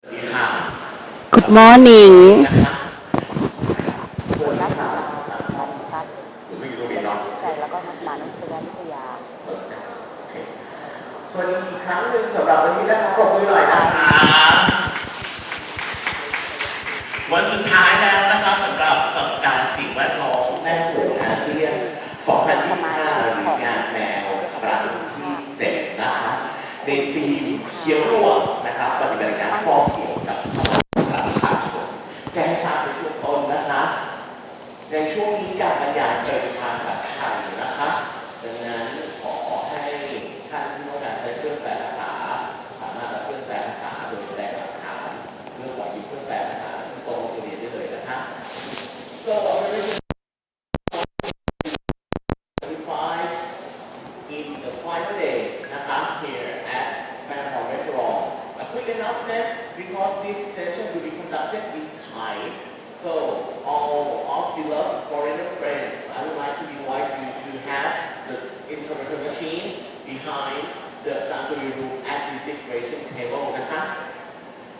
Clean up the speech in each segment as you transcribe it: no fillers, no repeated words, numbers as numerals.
Good morning แล้วก็มานุษยวิทยาสวัสดีอีกครั้งหนึ่งสำหรับวันนี้นะครับปรบมือหน่อยนะคะวันสุดท้ายแล้วนะคะสำหรับสัปดาห์สิ่งแวดล้อมแม่โขงอาเซียน2025หรืองานแมวครั้งที่7นะคะในปีเขียวร่วมนะครับปฏิบัติการฟอกเขียวกับประชาชนแจ้งทราบในช่วงต้นนะคะในช่วงนี้การบรรยายเป็นภาษาไทยนะคะดังนั้นขอให้ท่านที่ต้องการใช้เครื่องแปลภาษาสามารถรับเครื่องแปลภาษาโดยแสดงหลักฐานเรื่องของเครื่องแปลภาษาที่ตรงตัวเรียนได้เลยนะคะก็in the final day นะคะ here at Manahan Restaurant. A quick announcement because this session will be conducted in Thai. So all of beloved foreigner friends, I would like to invite you to have the interpreter machine behind the sanctuary room at the registration table นะคะ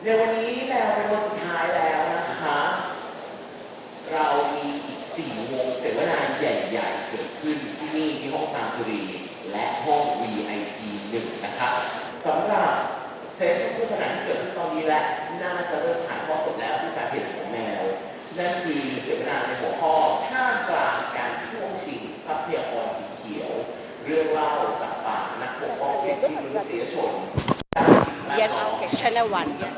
ในวันนี้แล้วเป็นวันสุดท้ายแล้วนะคะเรามีอีก4 วงเสวนาใหญ่ๆเกิดขึ้นที่นี่ที่ห้องซานตุรีและห้อง VIP 1นะคะสำหรับเซสชั่นคู่ขนานที่เกิดขึ้นตอนนี้และน่าจะเริ่มถ่ายทอดสดแล้วที่การเพจของแมวนั่นคือเสวนาในหัวข้อท่ามกลางการช่วงชิงทรัพยากรสีเขียวเรื่องเล่าจากปากนักปกป้องสิทธิมนุษยชน Yes okay Channel 1 yes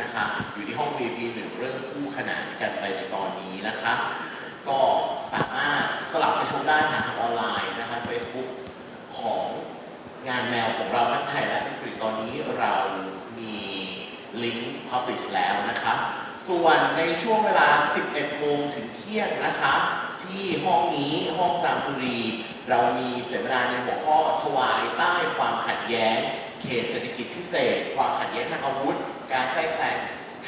นะคะอยู่ที่ห้อง VIP 1เรื่องคู่ขนานกันไปในตอนนี้นะคะก็สามารถสลับไปชมได้ผ่านทางออนไลน์นะคะ Facebook ของงานแมวของเราทั้งไทยและอังกฤษตอนนี้เรามีลิงก์ publish แล้วนะคะส่วนในช่วงเวลา 11 โมงถึงเที่ยงนะคะที่ห้องนี้ห้องจามจุรีเรามีเสวนาในหัวข้อถวายใต้ความขัดแย้งเขตเศรษฐกิจพิเศษความขัดแย้งทางอาวุธการแทรกแซง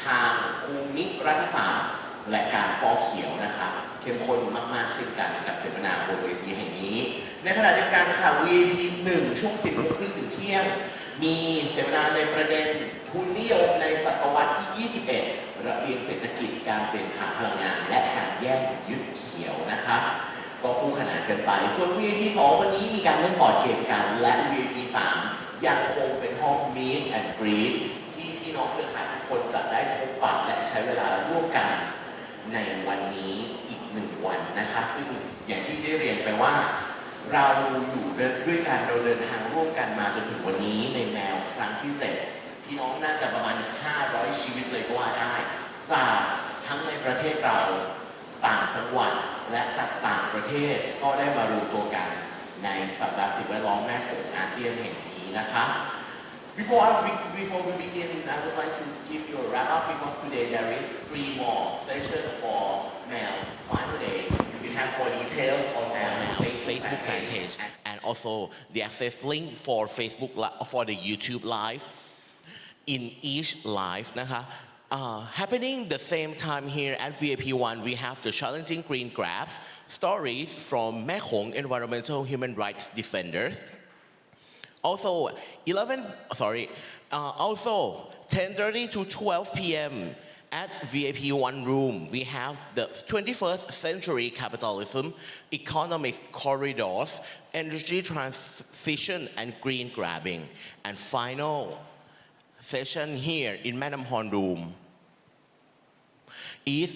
ทางภูมิรัฐศาสตร์และการฟอกเขียวนะคะเข้มข้นมากๆเช่นกันกับเสวนาบนเวทีแห่งนี้ในขณะเดียวกันค่ะ VIP 1ช่วง 10 โมงครึ่งถึงเที่ยงมีเสวนาในประเด็นทุนนิยมในศตวรรษที่ 21 ระเบียงเศรษฐกิจการเปลี่ยนผ่านพลังงานและการแย่งยึดเขียวนะคะก็คู่ขนานกันไปส่วน VIP 2 วันนี้มีการเล่นบอร์ดเกมกันและ VIP 3 ยังคงเป็นห้อง Meet and Greet ที่พี่น้องเครือข่ายทุกคนจะได้พบปะและใช้เวลาร่วมกันในวันนี้อีก1 วันนะคะซึ่งอย่างที่ได้เรียนไปว่าเราอยู่ด้วยกันเราเดินทางร่วมกันมาจนถึงวันนี้ในแมวครั้งที่7พี่น้องน่าจะประมาณ500 ชีวิตเลยก็ว่าได้จากทั้งในประเทศเราต่างจังหวัดและต่างประเทศก็ได้มารวมตัวกันในสัปดาห์สิ่งแวดล้อมแม่โขงอาเซียนแห่งนี้นะคะ Before we begin, I would like to give you a wrap up because today there is 3 more sessions for Male's final day. You can have more details on Male's Facebook fan page and also the access link for Facebook for the YouTube live in each live นะคะ happening the same time here at VIP 1 we have the challenging green grabs stories from Mekong environmental human rights defenders also 10:30 to 12 p.m. at VIP 1 room we have the 21st century capitalism economic corridors energy transition and green grabbing and final session here in Manamhon room is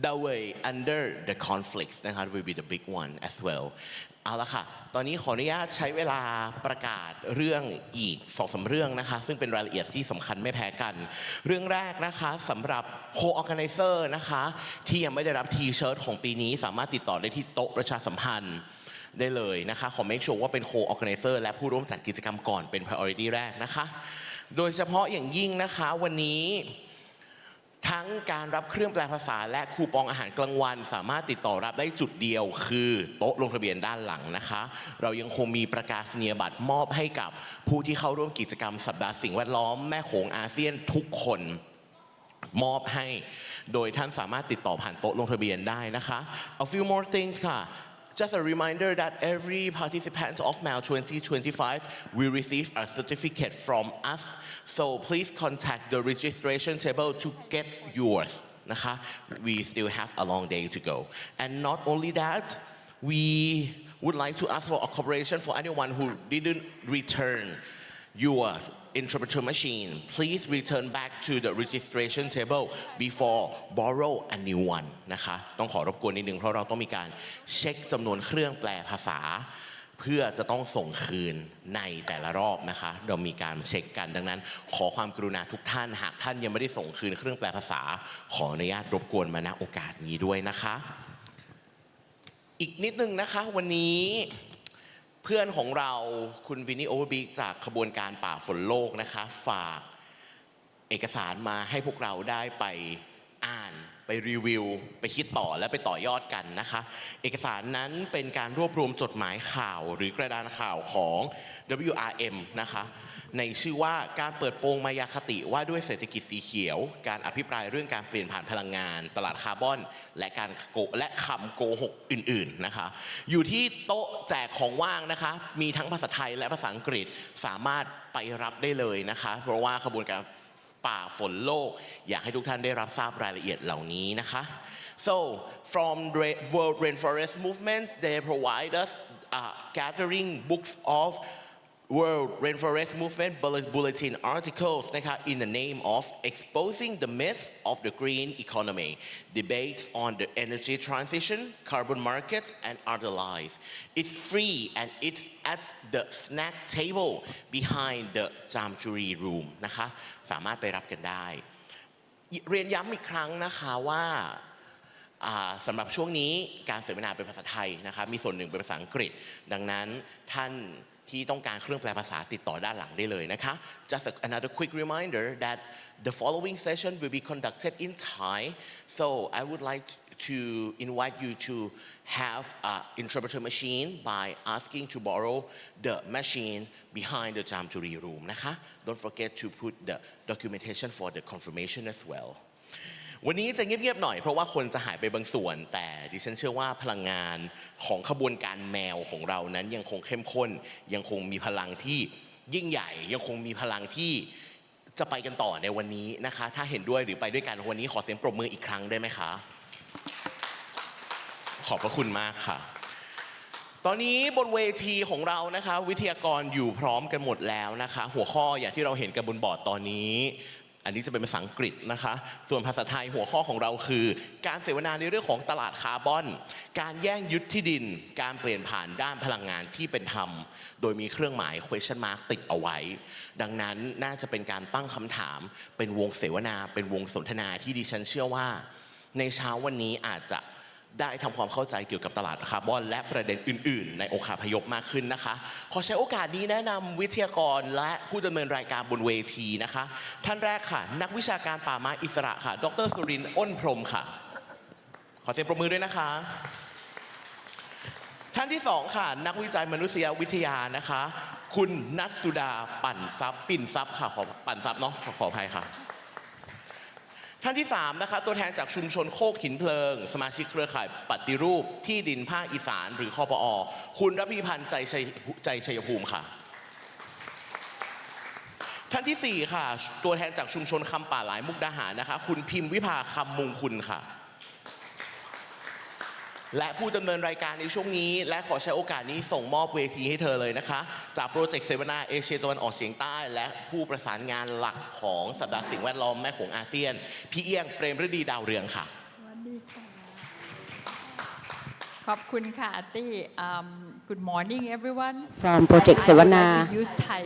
the way under the conflicts นะครับ will be the big one as well เอาละค่ะตอนนี้ขออนุญาตใช้เวลาประกาศเรื่องอีก 2-3 เรื่องนะคะซึ่งเป็นรายละเอียดที่สำคัญไม่แพ้กันเรื่องแรกนะคะสำหรับ co-organizer นะคะที่ยังไม่ได้รับทีเชิ้ตของปีนี้สามารถติดต่อได้ที่โต๊ะประชาสัมพันธ์ได้เลยนะคะขอ make sure ว่าเป็น co-organizer และผู้ร่วมจัดกิจกรรมก่อนเป็น priority แรกนะคะโดยเฉพาะอย่างยิ่งนะคะวันนี้ทั้งการรับเครื่องแปลภาษาและคูปองอาหารกลางวันสามารถติดต่อรับได้จุดเดียวคือโต๊ะลงทะเบียนด้านหลังนะคะเรายังคงมีประกาศนียบัตรมอบให้กับผู้ที่เข้าร่วมกิจกรรมสัปดาห์สิ่งแวดล้อมแม่โขงอาเซียนทุกคนมอบให้โดยท่านสามารถติดต่อผ่านโต๊ะลงทะเบียนได้นะคะ A few more things ค่ะ Just a reminder that every participant of MAL 2025 will receive a certificate from us. So please contact the registration table to get yours.นะคะ We still have a long day to go. And not only that, we would like to ask for a cooperation for anyone who didn't return your interpreter machine. Please return back to the registration table before borrow a new one นะคะต้องขอรบกวนนิดนึงเพราะเราต้องมีการเช็คจำนวนเครื่องแปลภาษา เพื่อจะต้องส่งคืนในแต่ละรอบนะคะเรามีการเช็คกันดังนั้นขอความกรุณาทุกท่านหากท่านยังไม่ได้ส่งคืนเครื่องแปลภาษาขออนุญาตรบกวนมาณโอกาสนี้ด้วยนะคะอีกนิดนึงนะคะวันนี้เพื่อนของเราคุณวินนี่โอเวอร์บีจากขบวนการป่าฝนโลกนะคะฝากเอกสารมาให้พวกเราได้ไปอ่านไปรีวิวไปคิดต่อและไปต่อยอดกันนะคะเอกสารนั้นเป็นการรวบรวมจดหมายข่าวหรือกระดานข่าวของ WRM นะคะในชื่อว่าการเปิดโปงมายาคติว่าด้วยเศรษฐกิจสีเขียวการอภิปรายเรื่องการเปลี่ยนผ่านพลังงานตลาดคาร์บอนและคำโกหกอื่นๆนะคะอยู่ที่โต๊ะแจกของว่างนะคะมีทั้งภาษาไทยและภาษาอังกฤษสามารถไปรับได้เลยนะคะเพราะว่าขบวนการป่าฝนโลกอยากให้ทุกท่านได้รับทราบรายละเอียดเหล่านี้นะคะ So from the World Rainforest Movement they provide us gathering books of World Rainforest Movement Bulletin articles นะคะ in the name of exposing the myths of the green economy debates on the energy transition carbon markets and other lies it's free and it's at the snack table behind the Jamjuri room นะคะสามารถไปรับกันได้เรียนย้ำอีกครั้งนะคะว่าสำหรับช่วงนี้การเสวนาเป็นภาษาไทยนะคะมีส่วนหนึ่งเป็นภาษาอังกฤษดังนั้นท่านที่ต้องการเครื่องแปลภาษาติดต่อด้านหลังได้เลยนะคะ Just another quick reminder that the following session will be conducted in Thai so I would like to invite you to have an interpreter machine by asking to borrow the machine behind the Jamjuri room นะคะ Don't forget to put the documentation for the confirmation as wellวันนี้จะเงียบๆหน่อยเพราะว่าคนจะหายไปบางส่วนแต่ดิฉันเชื่อว่าพลังงานของขบวนการแมวของเรานั้นยังคงเข้มข้นยังคงมีพลังที่ยิ่งใหญ่ยังคงมีพลังที่จะไปกันต่อในวันนี้นะคะถ้าเห็นด้วยหรือไปด้วยกันวันนี้ขอเสียงปรบมืออีกครั้งได้ไหมคะขอบพระคุณมากค่ะตอนนี้บนเวทีของเรานะคะวิทยากรอยู่พร้อมกันหมดแล้วนะคะหัวข้ออย่างที่เราเห็นกันบนบอร์ดตอนนี้อันนี้จะเป็นภาษาอังกฤษนะคะส่วนภาษาไทยหัวข้อของเราคือการเสวนาในเรื่องของตลาดคาร์บอนการแย่งยึดที่ดินการเปลี่ยนผ่านด้านพลังงานที่เป็นธรรมโดยมีเครื่องหมาย question mark ติดเอาไว้ดังนั้นน่าจะเป็นการตั้งคำถามเป็นวงเสวนาเป็นวงสนทนาที่ดิฉันเชื่อว่าในเช้าวันนี้อาจจะได้ทำความเข้าใจเกี่ยวกับตลาดคาร์บอนและประเด็นอื่นๆในองค์คาพยพมากขึ้นนะคะขอใช้โอกาสนี้แนะนำวิทยากรและผู้ดำเนินรายการบนเวทีนะคะท่านแรกค่ะนักวิชาการป่าไม้อิสระค่ะดร.สุรินทร์อ้นพรหมค่ะขอเสียงปรบมือด้วยนะคะท่านที่สองค่ะนักวิจัยมนุษยวิทยานะคะคุณนัทสุดาปิ่นทรัพย์ค่ะขอปั่นทรัพย์เนาะขออภัยค่ะท่านที่3นะคะตัวแทนจากชุมชนโคกหินเพลิงสมาชิกเครือข่ายปฏิรูปที่ดินภาคอีสานหรือคปอ.คุณระพีพันธ์ใจชัยภูมิค่ะท่านที่4ค่ะตัวแทนจากชุมชนคำป่าหลายมุกดาหารนะคะคุณพิมพ์วิภาคำมงคุณค่ะและผู้ดำเนินรายการในช่วงนี้และขอใช้โอกาสนี้ส่งมอบเวทีให้เธอเลยนะคะจากโปรเจกต์เสวนาเอเชียตะวันออกเฉียงใต้และผู้ประสานงานหลักของสัปดาห์สิ่งแวดล้อมแม่โขงอาเซียนพี่เอี้ยงเปรมฤดีดาวเรืองค่ะสวัสดีค่ะขอบคุณค่ะอาร์ตี้ Good morning everyone from Project เสวนา I would like to use Thai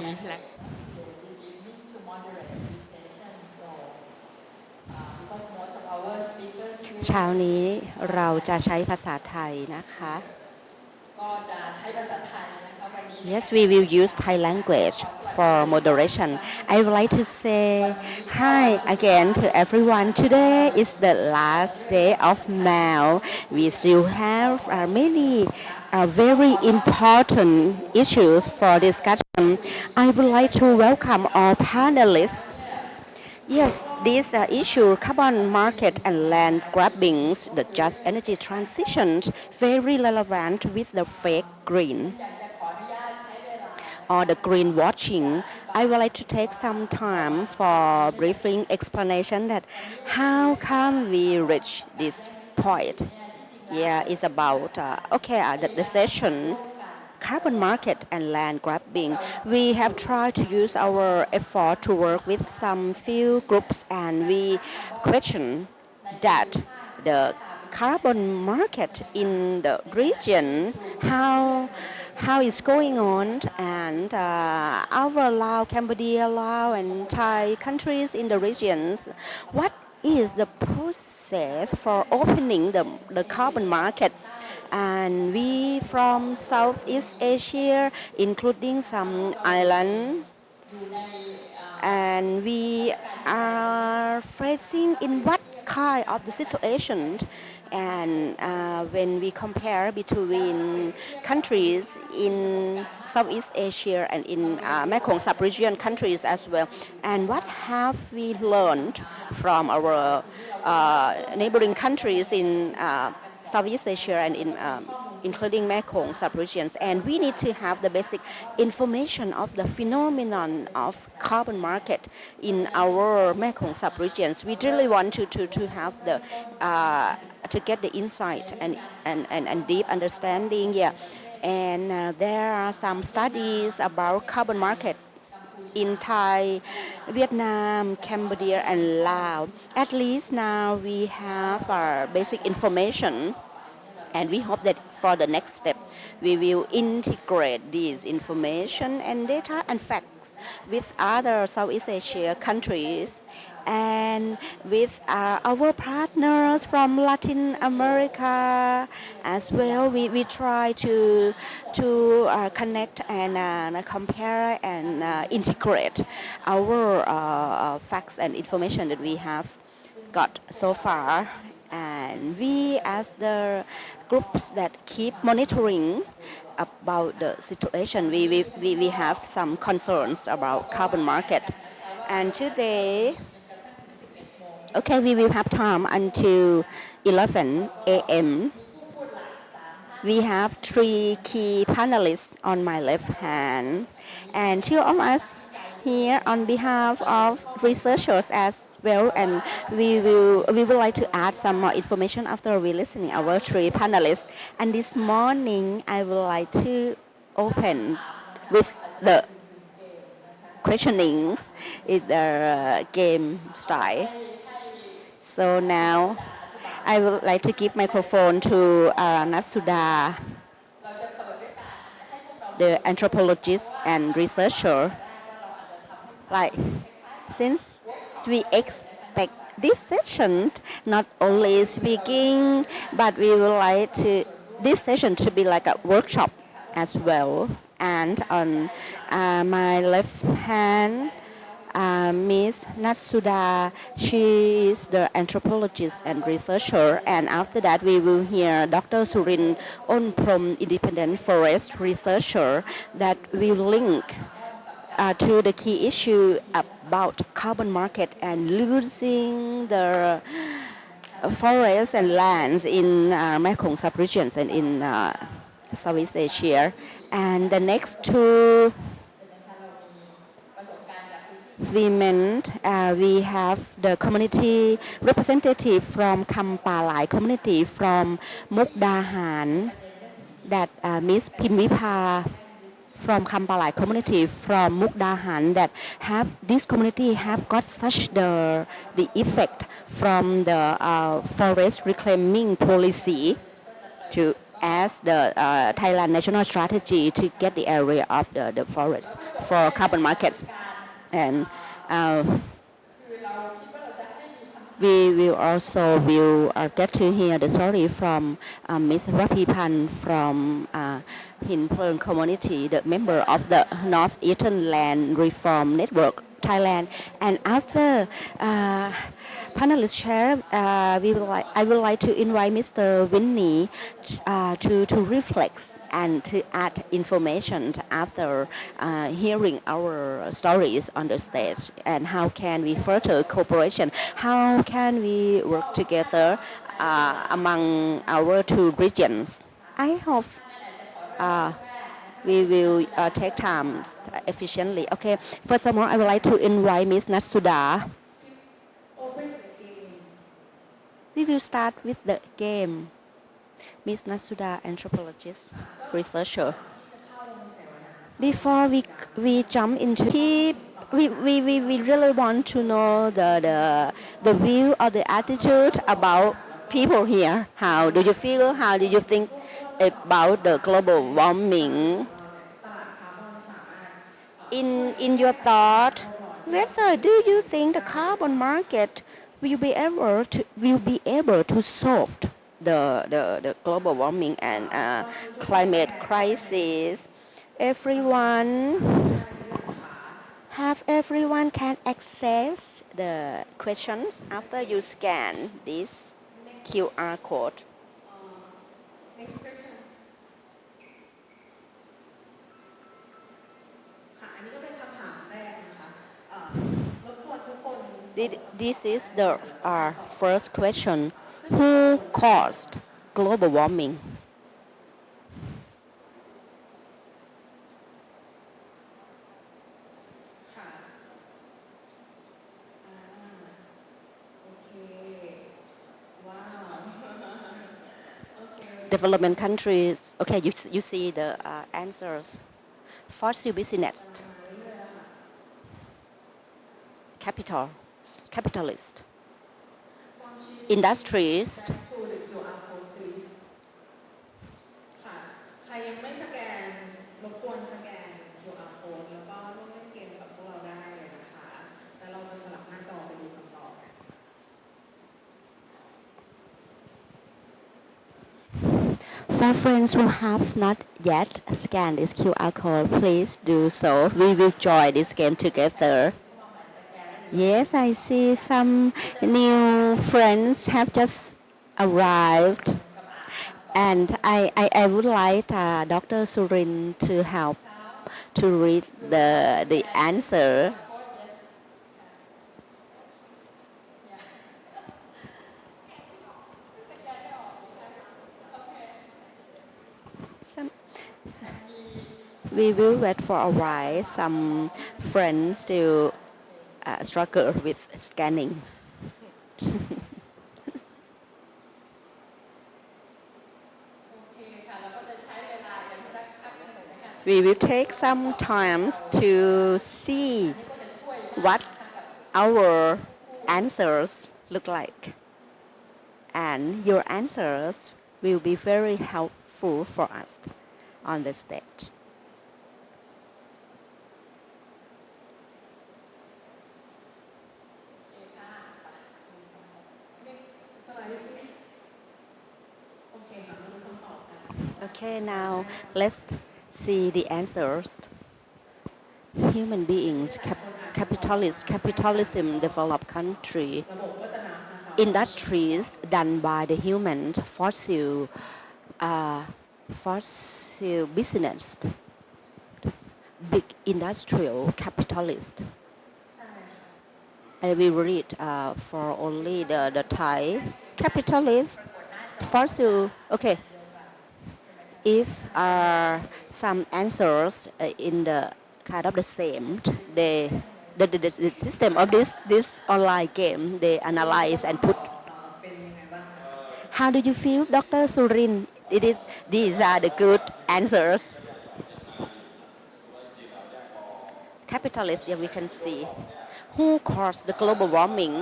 เช้านี้เราจะใช้ภาษาไทยนะคะก็จะใช้ภาษาไทยนะคะวันนี้ Yes we will use Thai language for moderation I would like to say hi again to everyone today is the last day of MAL we still have many very important issues for discussion I would like to welcome all panelists Yes, this issue, carbon market and land grabbings, the just energy transitions, very relevant with the fake green or the green washing. I would like to take some time for briefing explanation that how can we reach this point. Yeah, it's about the session carbon market and land grabbing. We have tried to use our effort to work with some few groups and we question that the carbon market in the region, how it's going on, and our Laos, Cambodia, Laos, and Thai countries in the regions, what is the process for opening the carbon market. And we from Southeast Asia, including some islands, and we are facing in what kind of the situation. And when we compare between countries in Southeast Asia and in Mekong sub-region countries as well, and what have we learned from our neighboring countries in Southeast Asia and in including Mekong sub-regions, and we need to have the basic information of the phenomenon of carbon market in our Mekong sub-regions. We really want to have the to get the insight and deep understanding. Yeah, and there are some studies about carbon market in Thai, Vietnam, Cambodia, and Laos. At least now we have our basic information, and we hope that for the next step we will integrate these information and data and facts with other Southeast Asia countries and with our partners from Latin America as well. We try to connect and compare and integrate our facts and information that we have got so far. And we, as the groups that keep monitoring about the situation, we have some concerns about carbon market. And today, okay, we will have time until 11 a.m. We have 3 key panelists on my left hand, and 2 of us here on behalf of researchers as well, and we would like to add some more information after we listening our 3 panelists. And this morning I would like to open with the questionings in the game style. So now I would like to give microphone to Natsuda, the anthropologist and researcher. Like, since we expect this session not only speaking, but we would like to this session to be like a workshop as well. And on my left hand, Ms. Natsuda, she is the anthropologist and researcher. And after that, we will hear Dr. Surin Onprom, independent forest researcher, that will link to the key issue about carbon market and losing the forests and lands in Mekong sub-regions and in Southeast Asia. And the next 2 women, we have the community representative from Kampalai community from Mukdahan, that Ms. Pimvipa from Kampalai community from Mukdahan, that have this community have got such the effect from the forest reclaiming policy to as the Thailand national strategy to get the area of the forest for carbon markets. And we will also get to hear the story from Ms. Rapipan from Hin Pleung community, the member of the Northeastern Land Reform Network, Thailand. And after panelist share, I would like to invite Mr. Winnie to reflect and to add information after hearing our stories on the stage, and how can we further cooperation, how can we work together among our two regions. I hope we will take time efficiently. Okay, first of all, I would like to invite Ms. Natsuda. We will start with the game. Ms. Natsuda, anthropologist, researcher. Before we jump into we really want to know the view or the attitude about people here. How do you feel? How do you think about the global warming? In your thought, whether do you think the carbon market will be able to solve the global warming and climate crisis? Everyone can access the questions after you scan this QR code. next question ค่ะอันนี้ก็เป็นคำถามแรกนะคะรบกวนทุกคน This is the first question. Who caused global warming? ค่ะโอเคว้าว โอเค Development countries. Okay, you see the answers. Fossil business. Capitalist. Industries. to the QR code please ค่ะ ใครยังไม่สแกนรบกวนสแกน QR code แล้วก็ร่วมเล่นเกมกับพวกเราได้เลยนะคะแล้วเราจะสลับหน้าจอไปดูคำตอบกัน For friends who have not yet scanned this QR code, please do so. We will join this game together. Yes, I see some new friends have just arrived. And I would like Dr. Surin to help to read the answer. We will wait for a while. Some friends still struggle with scanning. We will take some time to see what our answers look like. And your answers will be very helpful for us on the stage. slide please โอเคค่ะมาดูคำตอบกัน Okay, now let's see the answers. Human beings, capitalism, developed country, ระบบก็จะนับนะคะ industries done by the humans, fossil business, big industrial capitalist. ใช่ค่ะ I will read for only the Thai capitalist, fossil. Okay. If some answers in the kind of the same, the system of this online game, they analyze and put. เป็นยังไงบ้างคะ How do you feel, Dr. Surin? These are the good answers. Capitalist, yeah, we can see. Who caused the global warming?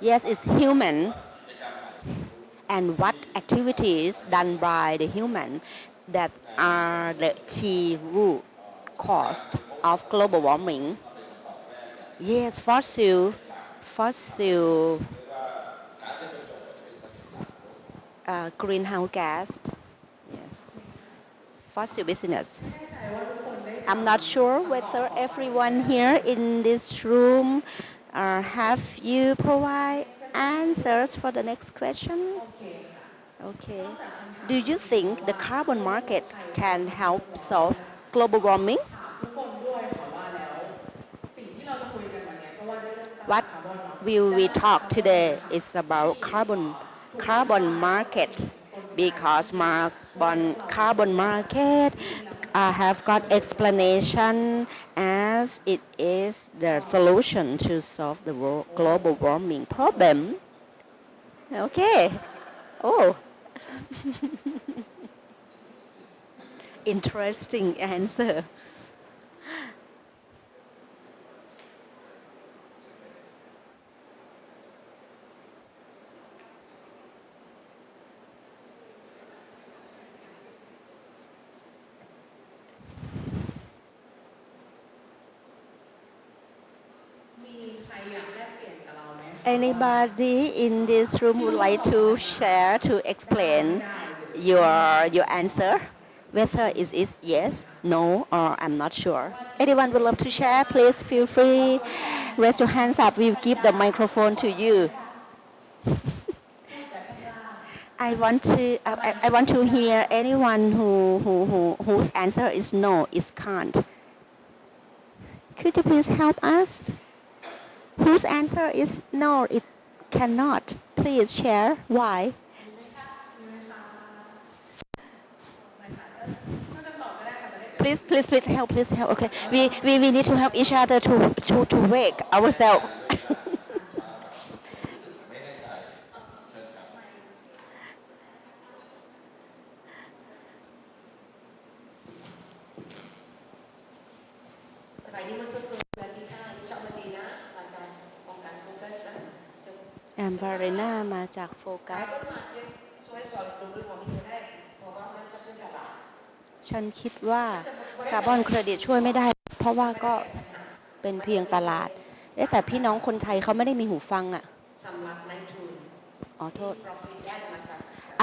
Yes, it's human. And what activities done by the human that are the key root cause of global warming? Yes, fossil greenhouse gas. Yes, fossil business. I'm not sure whether everyone here in this room have you provide answers for the next question. โอเคค่ะ Okay. จากคำถาม Do you think the carbon market can help solve global warming? ถามทุกคนด้วยค่ะว่าแล้วสิ่งที่เราจะคุยกันวันนี้ก็ว่าด้วยเรื่องตลาด What คาร์บอนเนาะ will we talk today is about carbon market because carbon market have got explanation as it is the solution to solve the global warming problem. Okay. Oh. Interesting answer. Anybody in this room would like to share to explain your answer? Whether it is yes, no, or I'm not sure. Anyone would love to share? Please feel free. Raise your hands up. We'll give the microphone to you. I want to hear anyone whose answer is no, is can't. Could you please help us? Whose answer is no, it cannot. Please share why. Please help. Okay, we need to help each other to wake ourselves. แอมบาเรนามาจากโฟกัส ฉันคิดว่าคาร์บอนเครดิตช่วยไม่ได้เพราะว่าก็เป็นเพียงตลาดแต่พี่น้องคนไทยเขาไม่ได้มีหูฟังอ่ะโทษ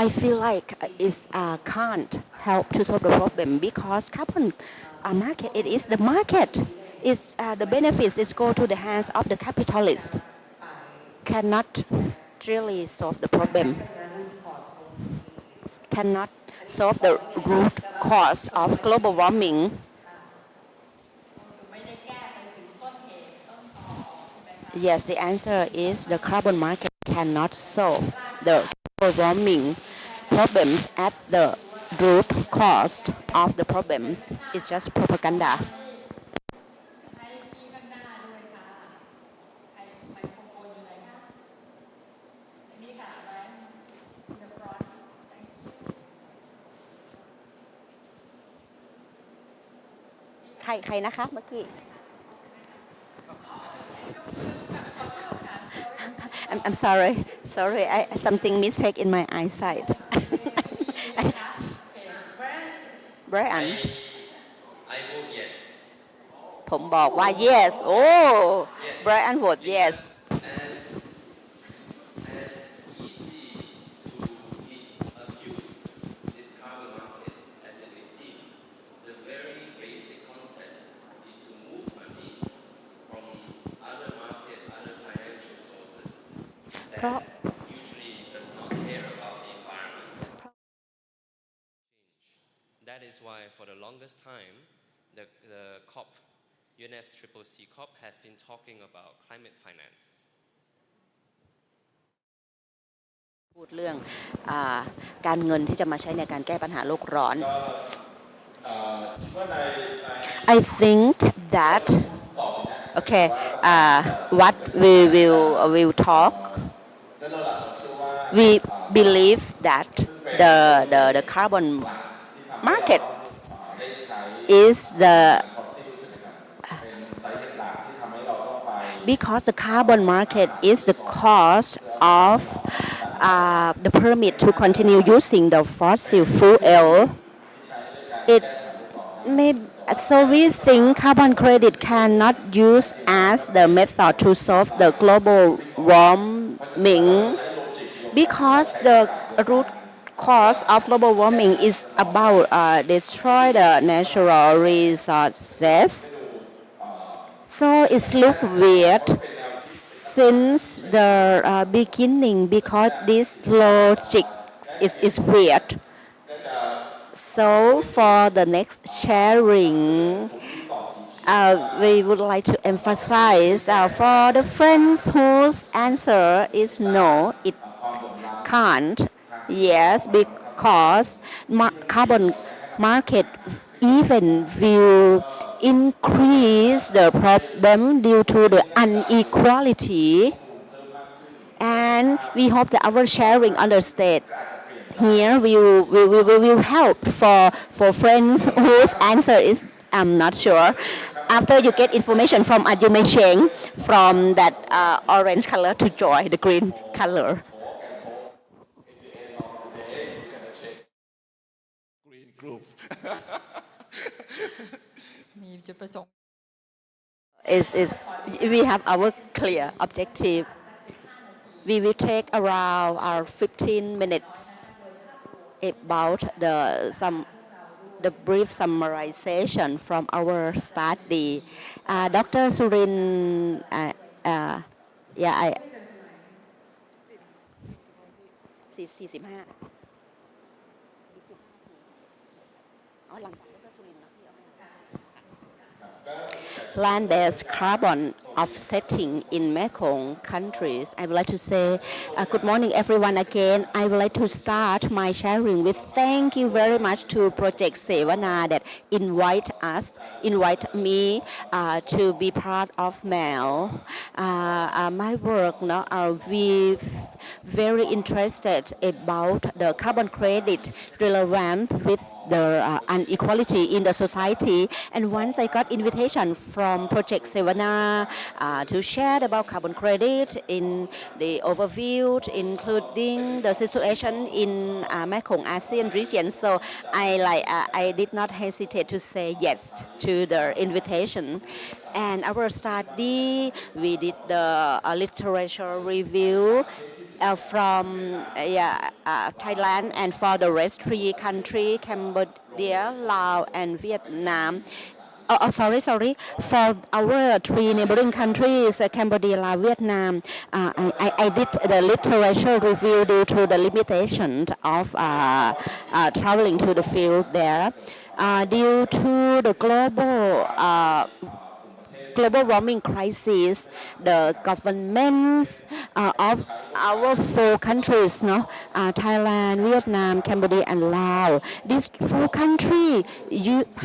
I feel like it can't help to solve the problem because carbon market it is the market is the benefits is go to the hands of the capitalists cannot really solve the problem cannot solve the root cause of global warming. Yes, the answer is the carbon market cannot solve the global warming problems at the root cause of the problems. It's just propaganda.ใครนะคะเมื่อกี้ I'm sorry something mistake in my eyesight Brian I vote yes ผมบอกว่า yes Brian vote yes That is why for the longest time the COP UNFCCC COP has been talking about climate finance พูดเรื่องการเงินที่จะมาใช้ในการแก้ปัญหาโลกร้อน I think that okay what we will talk we believe that the carbon market is because the carbon market is the cause of the permit to continue using the fossil fuel. So we think carbon credit cannot use as the method to solve the global warming because the root cause of global warming is about destroy the natural resources. So it looks weird since the beginning because this logic is weird. So for the next sharing, we would like to emphasize for the friends whose answer is no, it can't. Yes, because carbon market even will increase the problem due to the inequality. And we hope that our sharing understand here will help for friends whose answer is I'm not sure. After you get information from us, you may change from that orange color to joy, the green color. Green group มีจุดประสงค์ is we have our clear objective. We will take around our 15 minutes about the brief summarization from our study. Dr. Surin, yeah, 45 อ๋อหลังจากดรสุรินทร์เนาะที่เอาให้land-based carbon offsetting in Mekong countries. I would like to say good morning everyone again. I would like to start my sharing with thank you very much to Project Sevana that invite me to be part of MEL. My work now we very interested about the carbon credit relevant with the inequality in the society. And once I got invitation from Project Sevana to share about carbon credit in the overview, including the situation in Mekong ASEAN region. So I did not hesitate to say yes to the invitation. And our study, we did the literature review from Thailand and for the rest 3 countries, Cambodia, Laos and Vietnam. Sorry. For our 3 neighboring countries, Cambodia, Laos, Vietnam, I did the literature review due to the limitations of traveling to the field there. Due to the global warming crisis, the governments of our 4 countries, Thailand, Vietnam, Cambodia, and Laos. These 4 countries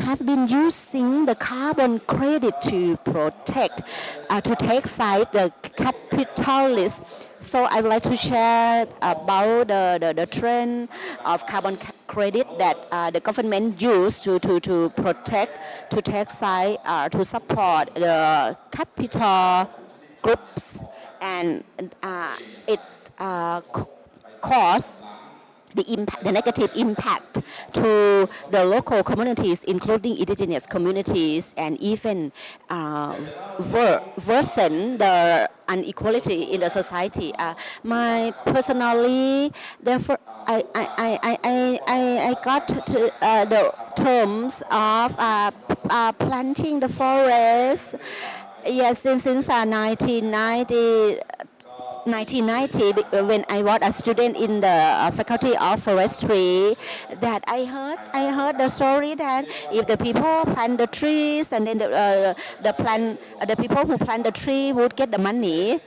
have been using the carbon credit to protect, to take side the capitalists. So I would like to share about the trend of carbon credit that the government used to protect, to take side, to support the capital groups, and its cause the negative impact to the local communities, including indigenous communities, and even worsen the inequality in the society. My personally, therefore, I got to the terms of planting the forest. Yes, since 1990. 1990, when I was a student in the faculty of forestry, that I heard the story that if the people plant the trees and then the people who plant the tree would get the money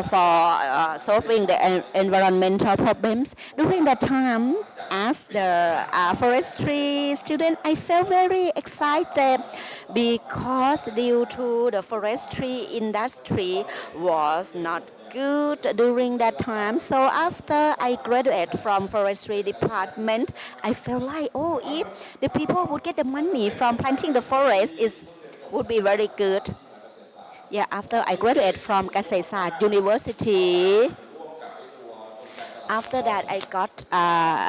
for solving the environmental problems. During that time, as the forestry student, I felt very excited because due to the forestry industry was not good during that time. So after I graduated from forestry department, I felt like, if the people would get the money from planting the forest, it would be very good. Yeah, after I graduated from Kasetsart University, after that I got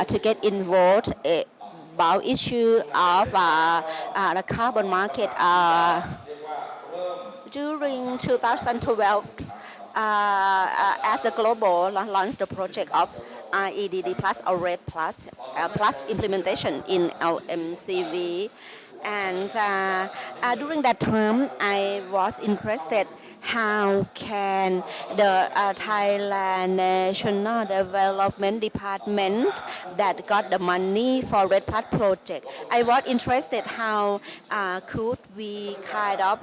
to get involved about issue of the carbon market during 2012. As the global launched the project of REDD plus or RED plus implementation in LMCV, and during that time I was interested how can the Thailand National Development Department that got the money for Red Path project. I was interested how could we kind of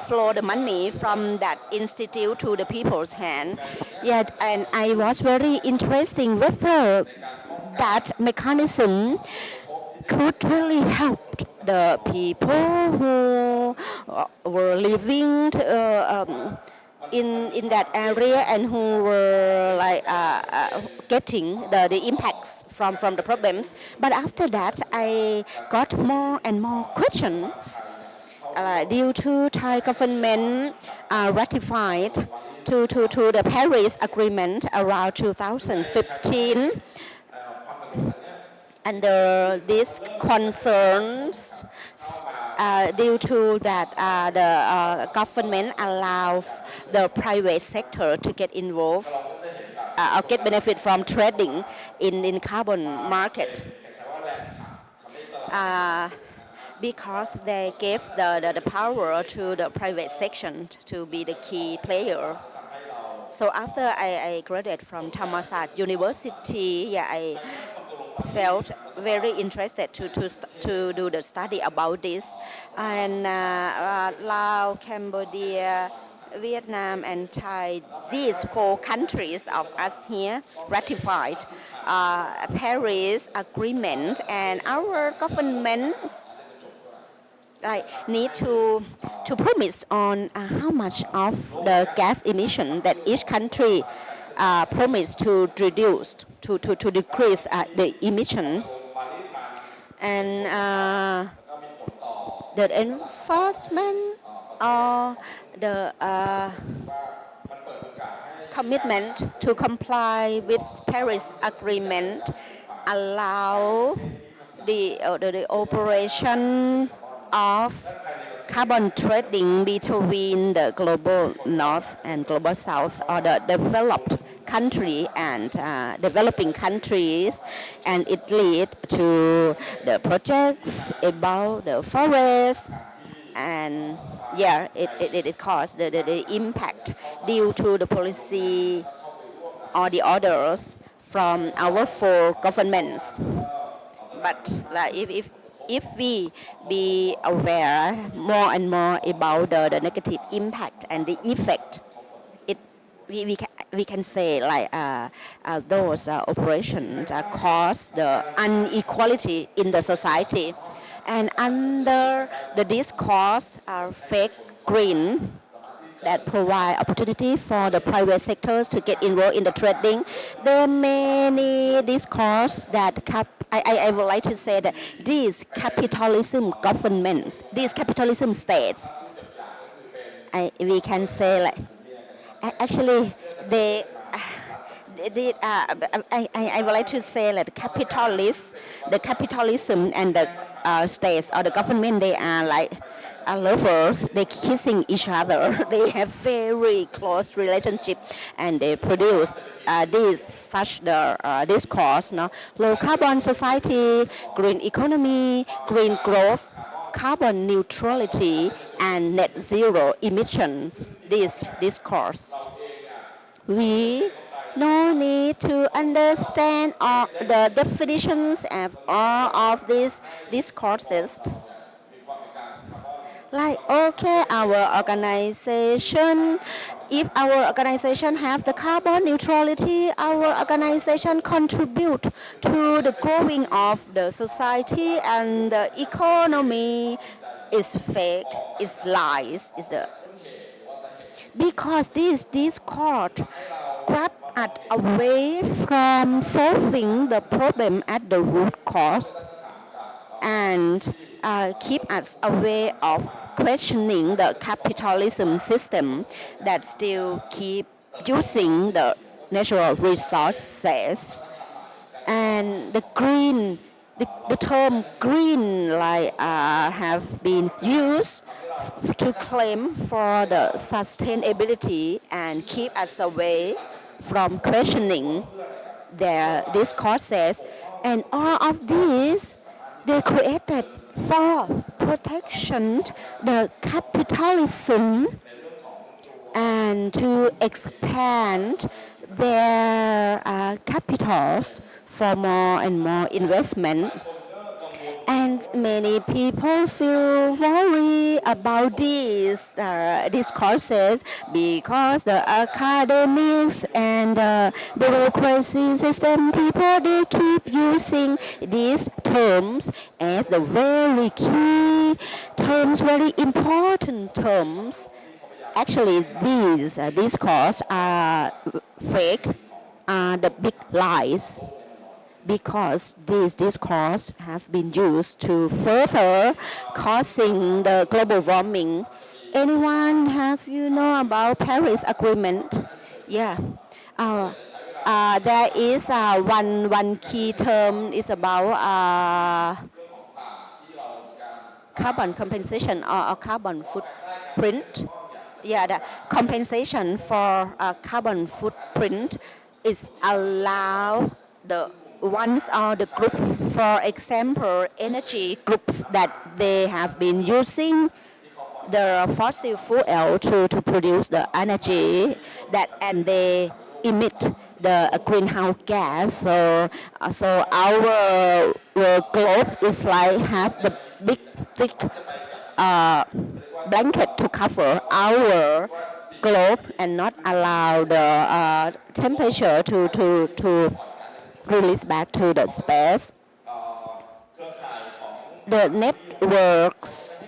flow the money from that institute to the people's hand. Yet, and I was very interesting whether that mechanism could really help the people who were living in that area and who were like getting the impacts from the problems. But after that, I got more and more questions due to Thai government ratified to the Paris Agreement around 2015. Under these concerns, due to that the government allows the private sector to get involved or get benefit from trading in carbon market. Because they gave the power to the private section to be the key player. So after I graduated from Thammasat University, I felt very interested to do the study about this. And Laos, Cambodia, Vietnam and Thai, these 4 countries of us here ratified Paris Agreement, and our governments need to promise on how much of the gas emission that each country promised to reduce, to decrease the emission. And the enforcement or the commitment to comply with Paris Agreement allow the operation of carbon trading between the global north and global south, or the developed country and developing countries, and it lead to the projects about the forest, and it caused the impact due to the policy or the orders from our 4 governments. But if we be aware more and more about the negative impact and the effect, we can say those operations cause the inequality in the society. And under the discourse fake green that provide opportunity for the private sectors to get involved in the trading, there are many discourse that I would like to say that these capitalism governments, these capitalism states, we can say actually they I would like to say that the capitalism and the states or the government, they are like lovers. They kissing each other. They have very close relationship, and they produce such discourse. Low carbon society, green economy, green growth, carbon neutrality, and net zero emissions. This discourse. We no need to understand all the definitions of all of these discourses. Okay, our organization, if our organization have the carbon neutrality, our organization contribute to the growing of the society and the economy, is fake, is lies, because this court grab us away from solving the problem at the root cause, and keep us away of questioning the capitalism system that still keep using the natural resources. And the term green have been used to claim for the sustainability and keep us away from questioning their discourses. And all of these, they created for protection the capitalism and to expand their capitals for more and more investment. And many people feel worried about these courses because the academics and the bureaucracy system people they keep using these terms as the very key terms, very important terms. Actually, these courses are fake, are the big lies because these discourse have been used to further causing the global warming. Anyone have you know about Paris Agreement? Yeah. There is one key term is about carbon compensation or carbon footprint. Yeah, the compensation for carbon footprint is allow the ones or the group, for example, energy groups that they have been using the fossil fuel to produce the energy that and they emit the greenhouse gas. So our globe is like have the big thick blanket to cover our globe and not allow the temperature to release back to the space. The networks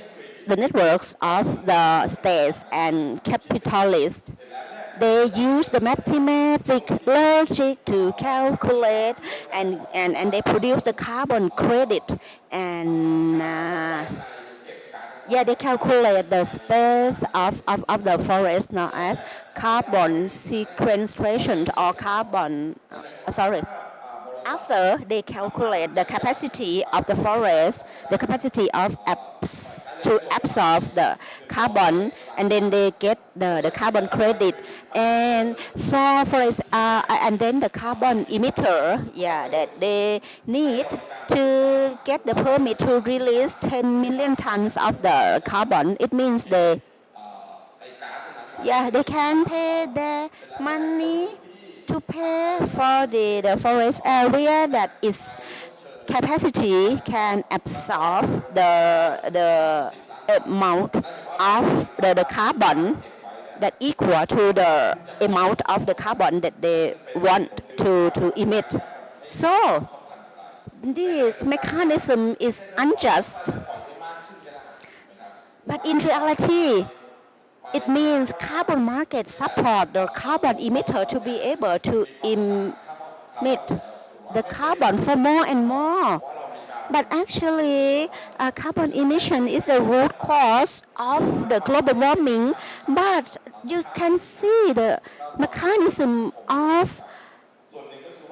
of the states and capitalists, they use the mathematical logic to calculate and they produce the carbon credit and they calculate the space of the forest known as carbon sequestration or after they calculate the capacity of the forest, the capacity of to absorb the carbon, and then they get the carbon credit. And for forest, and then the carbon emitter, that they need to get the permit to release 10 million tons of the carbon. It means they can pay their money to pay for the forest area that its capacity can absorb the amount of the carbon that equal to the amount of the carbon that they want to emit. So this mechanism is unjust. But in reality, it means carbon market support the carbon emitter to be able to emit the carbon for more and more. But actually, carbon emission is the root cause of the global warming. But you can see the mechanism of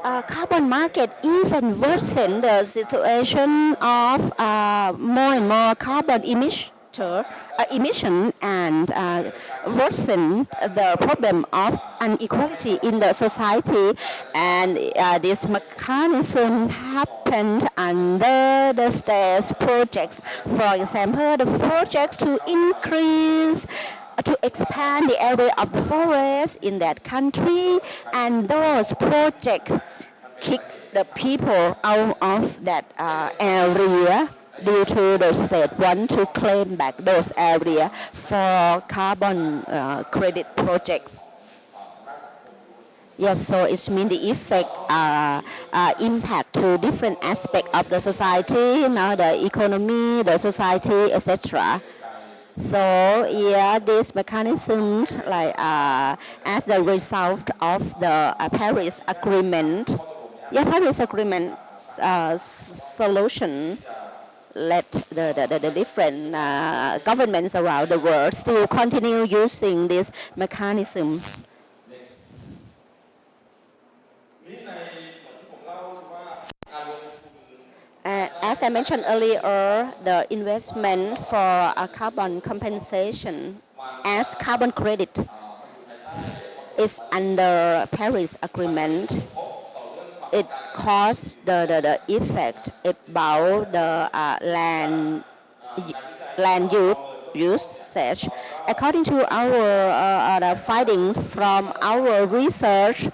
carbon market even worsen the situation of more and more carbon emission and worsen the problem of inequality in the society. And this mechanism happened under the state's projects. For example, the projects to expand the area of the forest in that country, and those projects kick the people out of that area due to the state want to claim back those areas for carbon credit project. Yes, so it means the effect impact to different aspects of the society, the economy, the society, etc. So these mechanisms like as the result of the Paris Agreement, Paris Agreement solution let the different governments around the world still continue using this mechanism. As I mentioned earlier, the investment for carbon compensation as carbon credit is under Paris Agreement. It caused the effect about the land usage according to our the findings from our research,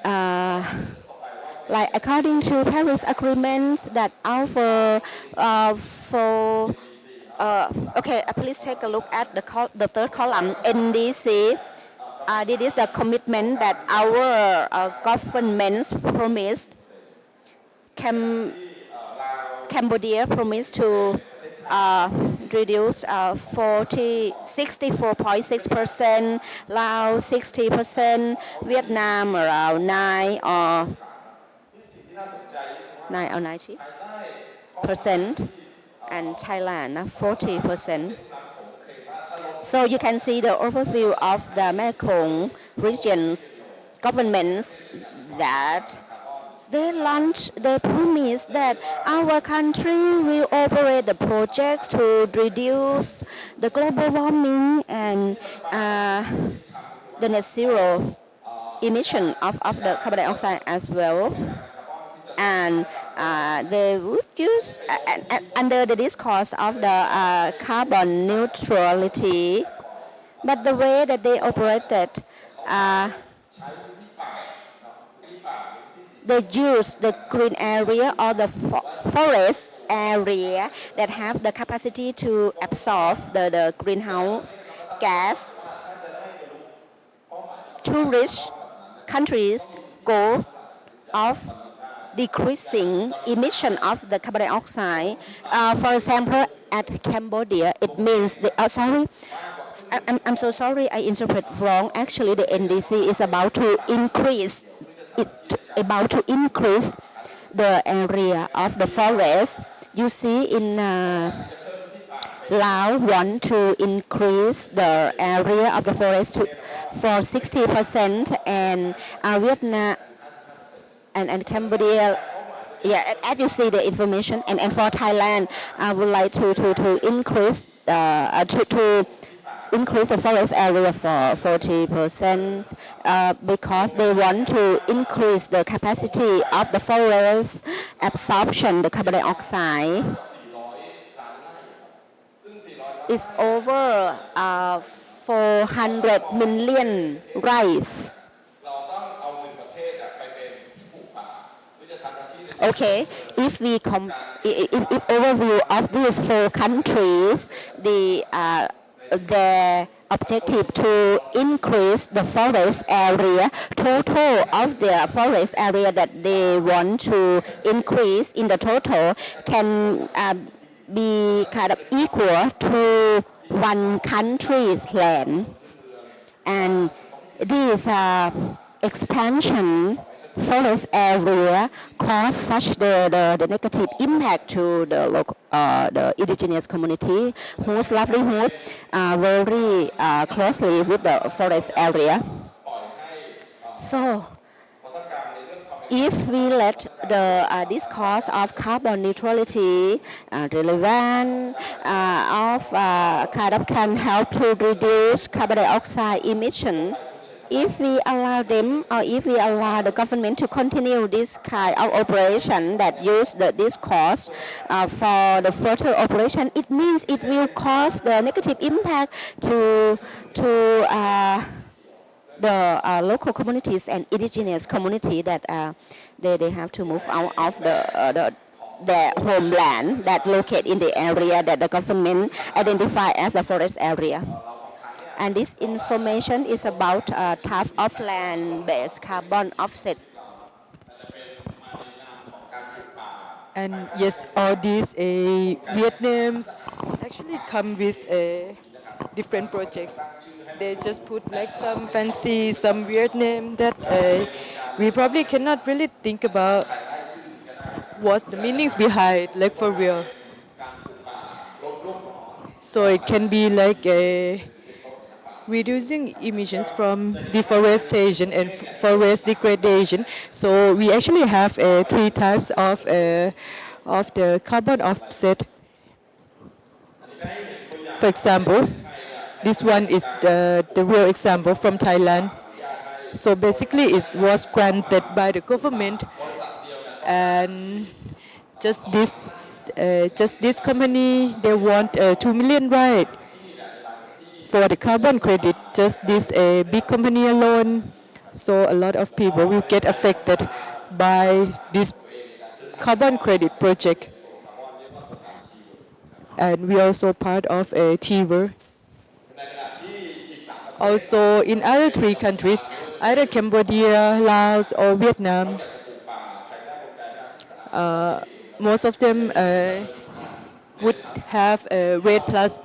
like according to Paris agreements that offer for okay, please take a look at the third column, NDC. This is the commitment that our governments promised. Cambodia promised to reduce 64.6%, Laos 60%, Vietnam around 9 or 90%, and Thailand 40%. So you can see the overview of the Mekong region's governments that they promise that our country will operate the projects to reduce the global warming and the net zero emission of the carbon dioxide as well. And they would use, under the discourse of the carbon neutrality, but the way that they operated, they use the green area or the forest area that have the capacity to absorb the greenhouse gas. To reach countries' goal of decreasing emission of the carbon dioxide. For example, at Cambodia, it means I'm so sorry, I interpret wrong. Actually, the NDC is about to increase. It's about to increase the area of the forest. You see, in Laos want to increase the area of the forest for 60%, and Vietnam and Cambodia, yeah, as you see the information, and for Thailand, I would like to increase increase the forest area for 40% because they want to increase the capacity of the forest absorption, the carbon dioxide. It's over 400 million rice. Okay, if we if overview of these 4 countries, the objective to increase the forest area, total of the forest area that they want to increase in the total can be kind of equal to one country's land. And this expansion forest area cause such the negative impact to the local, the indigenous community whose livelihood very closely with the forest area. So, if we let the discourse of carbon neutrality relevant can help to reduce carbon dioxide emission. If we allow them, or if we allow the government to continue this kind of operation that use the discourse for the further operation, it means it will cause the negative impact to the local communities and indigenous community that they have to move out of their homeland that located in the area that the government identified as the forest area. And this information is about type of land-based carbon offsets. And yes, all these Vietnams actually come with different projects. They just put like some fancy, some Vietnam that we probably cannot really think about what's the meanings behind, like for real. So it can be like reducing emissions from deforestation and forest degradation. So we actually have 3 types of the carbon offset. For example, this one is the real example from Thailand. So basically it was granted by the government, and just this company, they want 2 million right for the carbon credit, just this a big company alone. So a lot of people will get affected by this carbon credit project. And we are also part of a TIVR. Also in other three countries, either Cambodia, Laos, or Vietnam, most of them would have a REDD Plus.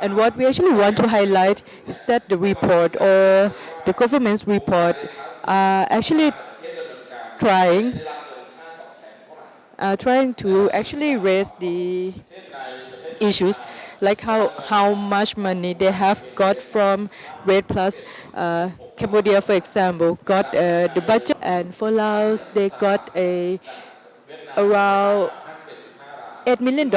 And what we actually want to highlight is that the report or the government's report are actually trying to actually raise the issues like how much money they have got from REDD Plus. Cambodia, for example, got the budget, and for Laos, they got around $8 million,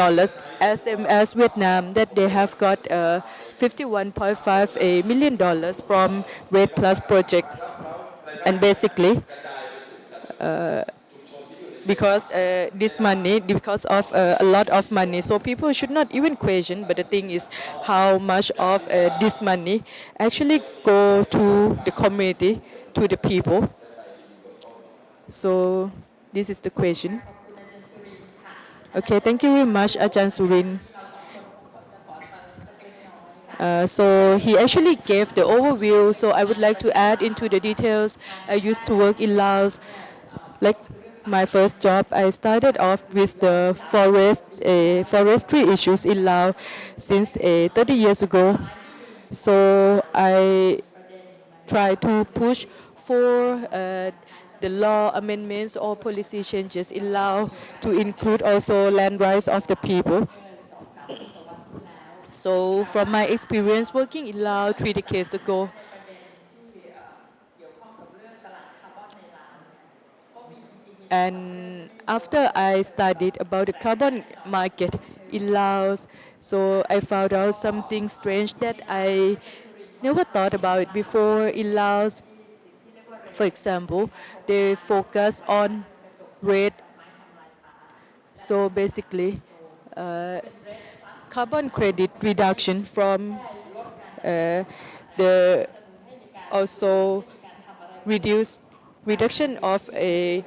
as same as Vietnam, that they have got $51.5 million from REDD Plus project. And basically, because this money, because of a lot of money, so people should not even question. But the thing is, how much of this money actually go to the community, to the people. So this is the question. Okay, thank you very much, Ajahn Surin. So he actually gave the overview, so I would like to add into the details. I used to work in Laos. Like my first job, I started off with the forestry issues in Laos since 30 years ago. So I try to push for the law amendments or policy changes in Laos to include also land rights of the people. So from my experience working in Laos 3 decades ago, and after I studied about the carbon market in Laos, so I found out something strange that I never thought about it before in Laos. For example, they focus on rate. So basically, carbon credit reduction from the also reduction of a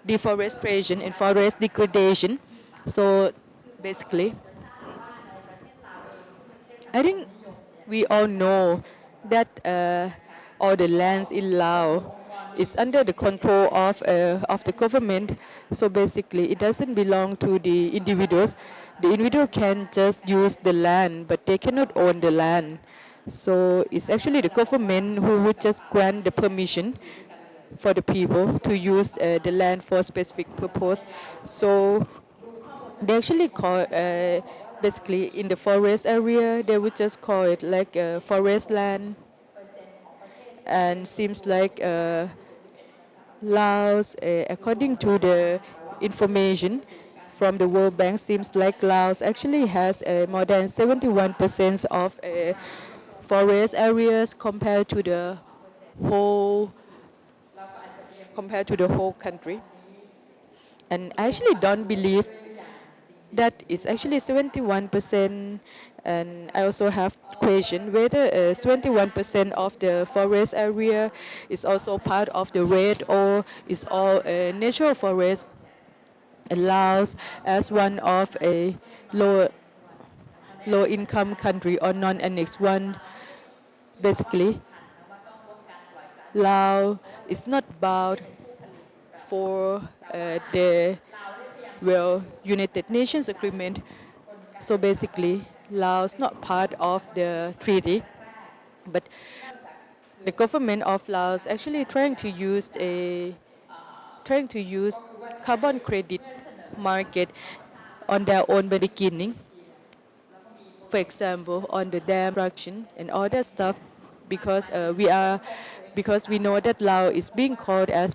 deforestation and forest degradation. So basically, I think we all know that all the lands in Laos is under the control of the government. So basically, it doesn't belong to the individuals. The individual can just use the land, but they cannot own the land. So it's actually the government who would just grant the permission for the people to use the land for a specific purpose. So they actually call basically in the forest area, they would just call it like forest land. And seems like Laos, according to the information from the World Bank, seems like Laos actually has more than 71% of forest areas compared to the whole country. And I actually don't believe that is actually 71%. And I also have question whether 71% of the forest area is also part of the REDD or is all natural forest. Laos as one of a low income country or non-annexed one. Basically, Laos is not bound for the United Nations agreement. So basically, Laos not part of the treaty, but the government of Laos actually trying to use carbon credit market on their own beginning. For example, on the dam construction and all that stuff, because we know that Laos is being called as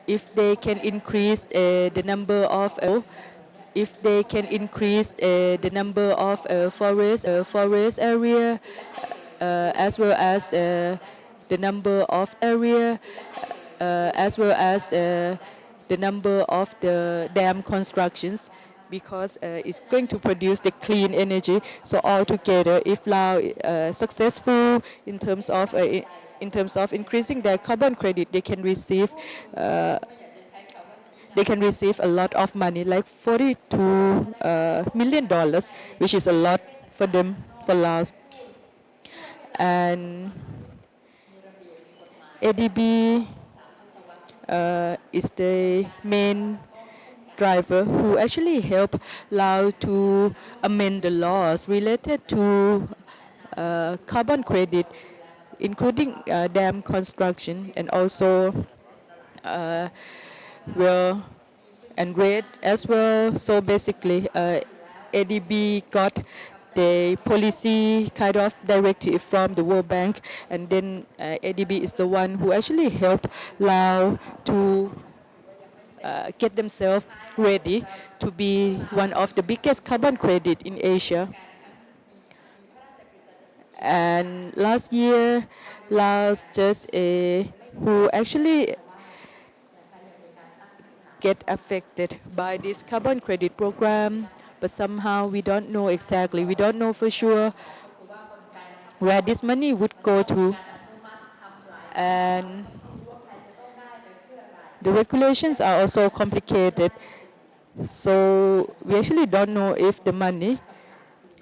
if they can increase the number of forest area as well as the number of area as well as the number of the dam constructions, because it's going to produce the clean energy. So altogether, if Laos successful in terms of increasing their carbon credit, they can receive a lot of money, like $42 million, which is a lot for them, for Laos. And ADB is the main driver who actually help Laos to amend the laws related to carbon credit, including dam construction and also well and rate as well. So basically, ADB got the policy kind of directive from the World Bank, and then ADB is the one who actually helped Laos to get themselves ready to be one of the biggest carbon credit in Asia. And last year, Laos just who actually get affected by this carbon credit program, but somehow we don't know exactly. We don't know for sure where this money would go to. And the regulations are also complicated. So we actually don't know if the money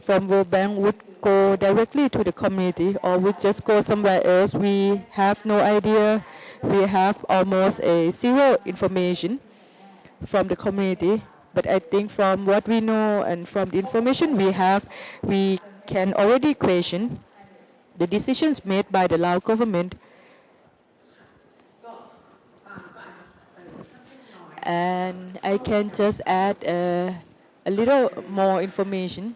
from World Bank would go directly to the community or would just go somewhere else. We have no idea. We have almost zero information from the community. But I think from what we know and from the information we have, we can already question the decisions made by the Lao government. And I can just add a little more information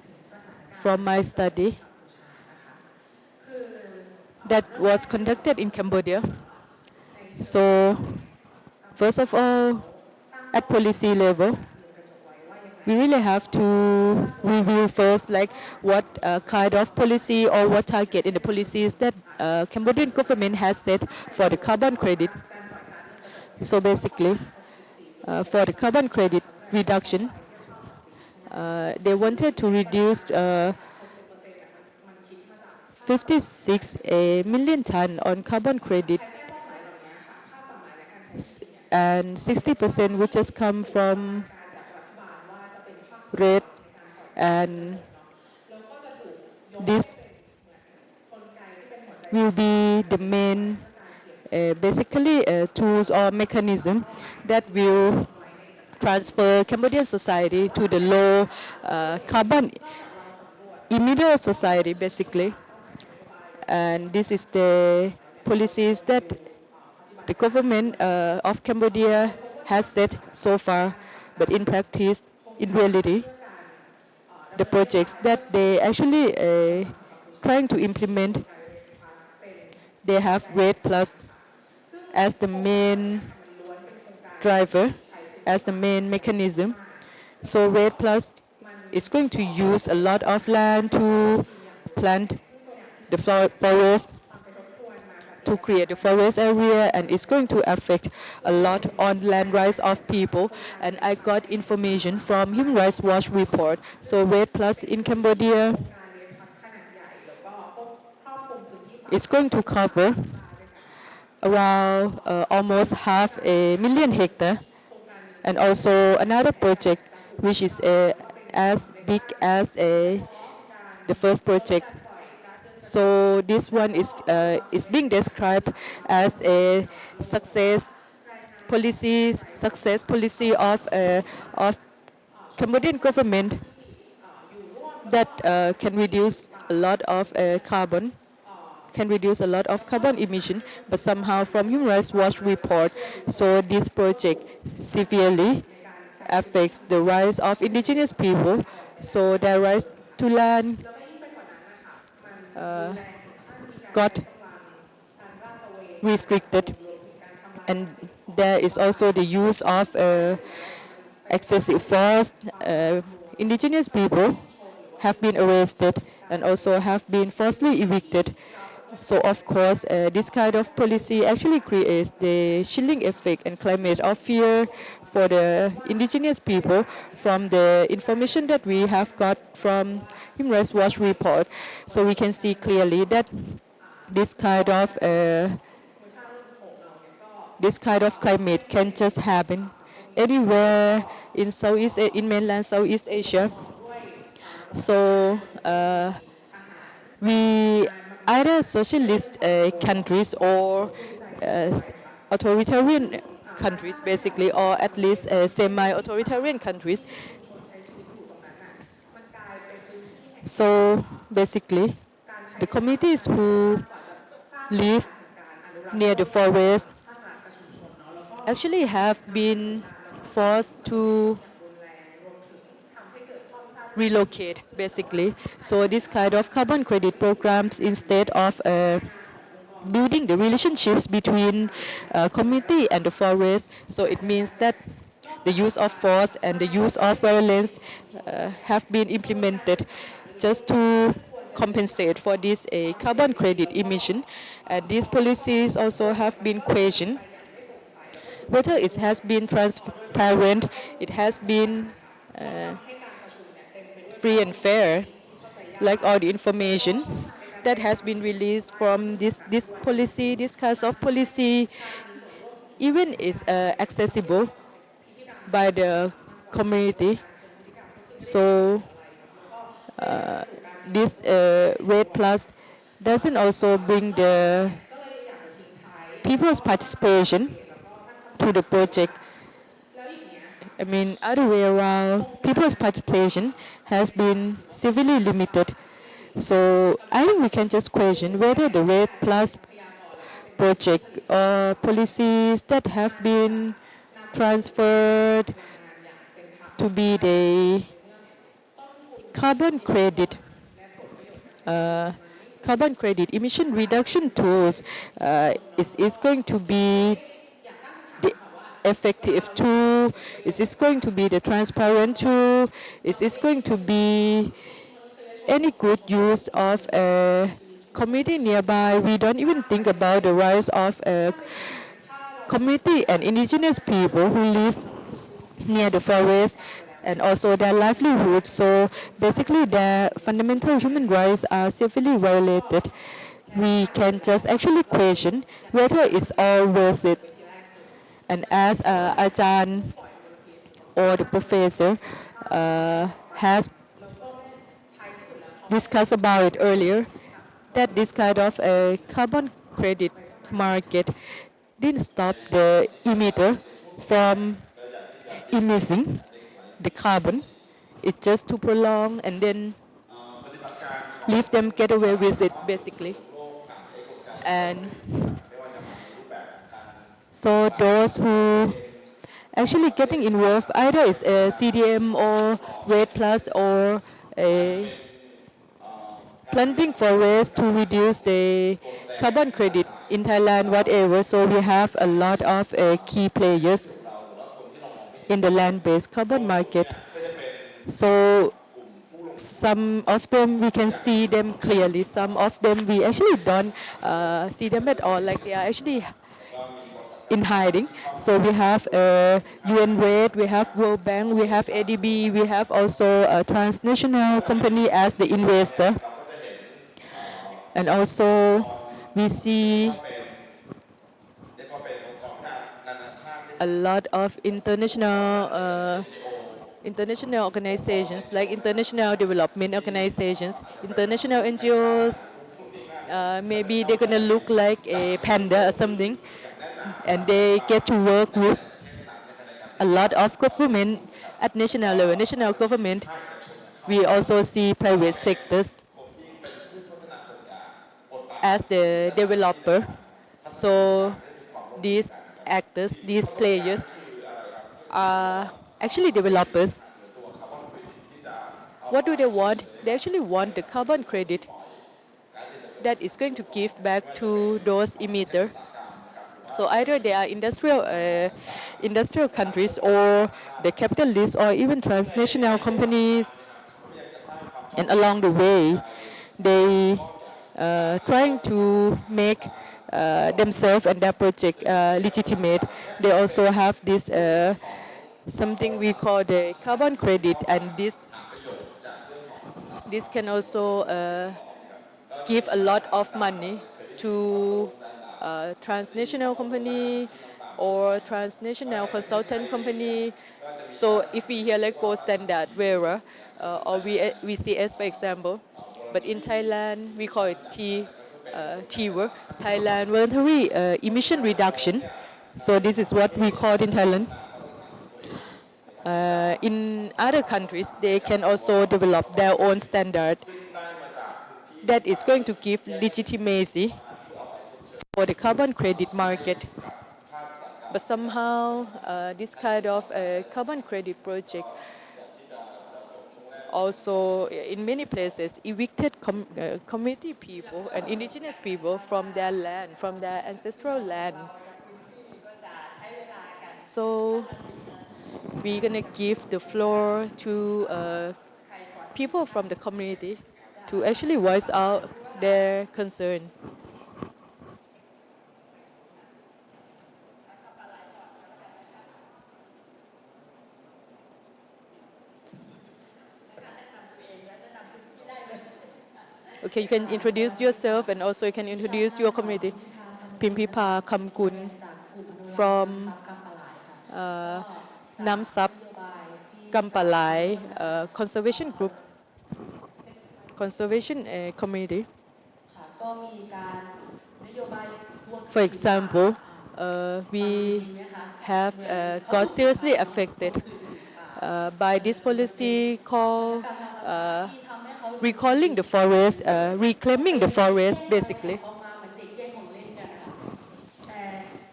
from my study that was conducted in Cambodia. So first of all, at policy level, we really have to review first like what kind of policy or what target in the policies that Cambodian government has set for the carbon credit. So basically, for the carbon credit reduction, they wanted to reduce 56 million ton on carbon credit, and 60% would just come from red, and this will be the main basically tools or mechanism that will transfer Cambodian society to the low carbon emitter society basically. And this is the policies that the government of Cambodia has set so far, but in practice, in reality, the projects that they actually trying to implement, they have REDD Plus as the main driver, as the main mechanism. So REDD Plus is going to use a lot of land to plant the forest, to create the forest area, and it's going to affect a lot on land rights of people. And I got information from Human Rights Watch report. So REDD Plus in Cambodia is going to cover around almost 500,000 hectares. And also another project which is as big as the first project. So this one is being described as a success policy of Cambodian government that can reduce a lot of carbon, can reduce a lot of carbon emission, but somehow from Human Rights Watch report, so this project severely affects the rights of indigenous people, so their right to land got restricted, and there is also the use of excessive force. Indigenous people have been arrested and also have been forcibly evicted. So of course, this kind of policy actually creates the chilling effect and climate of fear for the indigenous people from the information that we have got from Human Rights Watch report. So we can see clearly that this kind of climate can just happen anywhere in in mainland Southeast Asia. So we either socialist countries or authoritarian countries basically, or at least semi-authoritarian countries. So basically, the communities who live near the forest actually have been forced to relocate basically. So this kind of carbon credit programs, instead of building the relationships between community and the forest, so it means that the use of force and the use of violence have been implemented just to compensate for this carbon credit emission. And these policies also have been questioned whether it has been transparent, it has been free and fair, like all the information that has been released from this policy, this kind of policy, even is accessible by the community. So this REDD Plus doesn't also bring the people's participation to the project. I mean, other way around, people's participation has been severely limited. So I think we can just question whether the REDD Plus project or policies that have been transferred to be the carbon credit emission reduction tools is going to be the effective tool, is this going to be the transparent tool, is this going to be any good use of a community nearby. We don't even think about the rights of a community and indigenous people who live near the forest and also their livelihood. So basically their fundamental human rights are severely violated. We can just actually question whether it's all worth it. And as Ajahn or the professor has discussed about it earlier, that this kind of a carbon credit market didn't stop the emitter from emitting the carbon. It's just to prolong and then leave them get away with it basically. And so those who actually getting involved, either it's a CDM or REDD Plus or a planting forests to reduce the carbon credit in Thailand, whatever. So we have a lot of key players in the land-based carbon market. So some of them we can see them clearly, some of them we actually don't see them at all, like they are actually in hiding. So we have UN REDD, we have World Bank, we have ADB, we have also a transnational company as the investor. And also we see a lot of international organizations like international development organizations, international NGOs. Maybe they're gonna look like a panda or something, and they get to work with a lot of government at national level, national government. We also see private sectors as the developer. So these actors, these players are actually developers. What do they want? They actually want the carbon credit that is going to give back to those emitters. So either they are industrial countries or the capitalists or even transnational companies. And along the way, they trying to make themselves and their project legitimate. They also have this something we call the carbon credit, and this can also give a lot of money to transnational company or transnational consultant company. So if we hear like gold standard bearer or VCS, for example, but in Thailand we call it TVER, Thailand Voluntary Emission Reduction. So this is what we call it in Thailand. In other countries, they can also develop their own standard that is going to give legitimacy for the carbon credit market. But somehow, this kind of carbon credit project also, in many places, evicted community people and indigenous people from their land, from their ancestral land. So we're gonna give the floor to people from the community to actually voice out their concern. Okay, you can introduce yourself and also you can introduce your community. Pimpipa Kamkun from Namsap Kampalai Conservation Group, Conservation Community. For example, we have got seriously affected by this policy called recalling the forest, reclaiming the forest basically.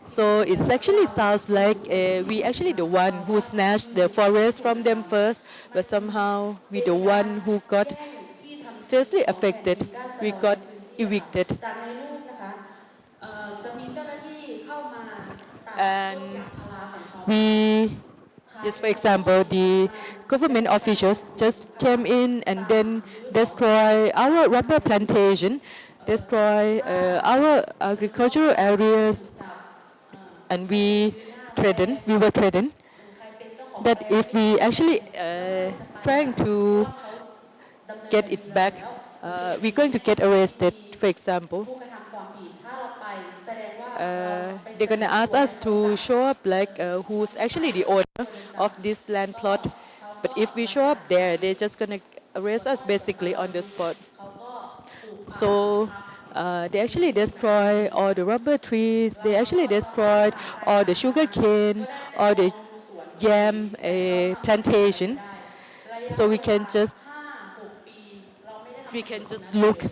So it actually sounds like we actually the one who snatched the forest from them first, but somehow we the one who got seriously affected. We got evicted. And we, just for example, the government officials just came in and then destroy our rubber plantation, destroy our agricultural areas, and we were threatened that if we actually trying to get it back, we're going to get arrested, for example. They're gonna ask us to show up like who's actually the owner of this land plot. But if we show up there, they're just gonna arrest us basically on the spot. So they actually destroy all the rubber trees. They actually destroyed all the sugar cane, all the yam plantation. So we can just look,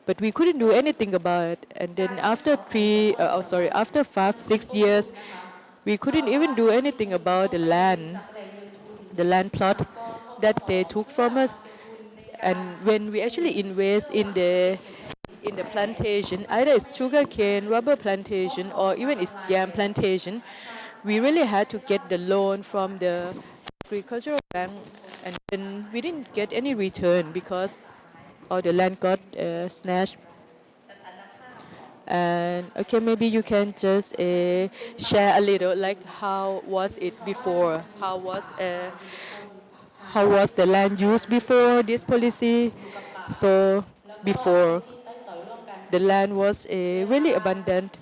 but we couldn't do anything about it. And then after after 5-6 years, we couldn't even do anything about the land plot that they took from us. And when we actually invest in the plantation, either it's sugar cane, rubber plantation, or even it's yam plantation, we really had to get the loan from the agricultural bank, and then we didn't get any return because all the land got snatched. And okay, maybe you can just share a little, like how was it before? How was the land used before this policy? So before, the land was really abundant.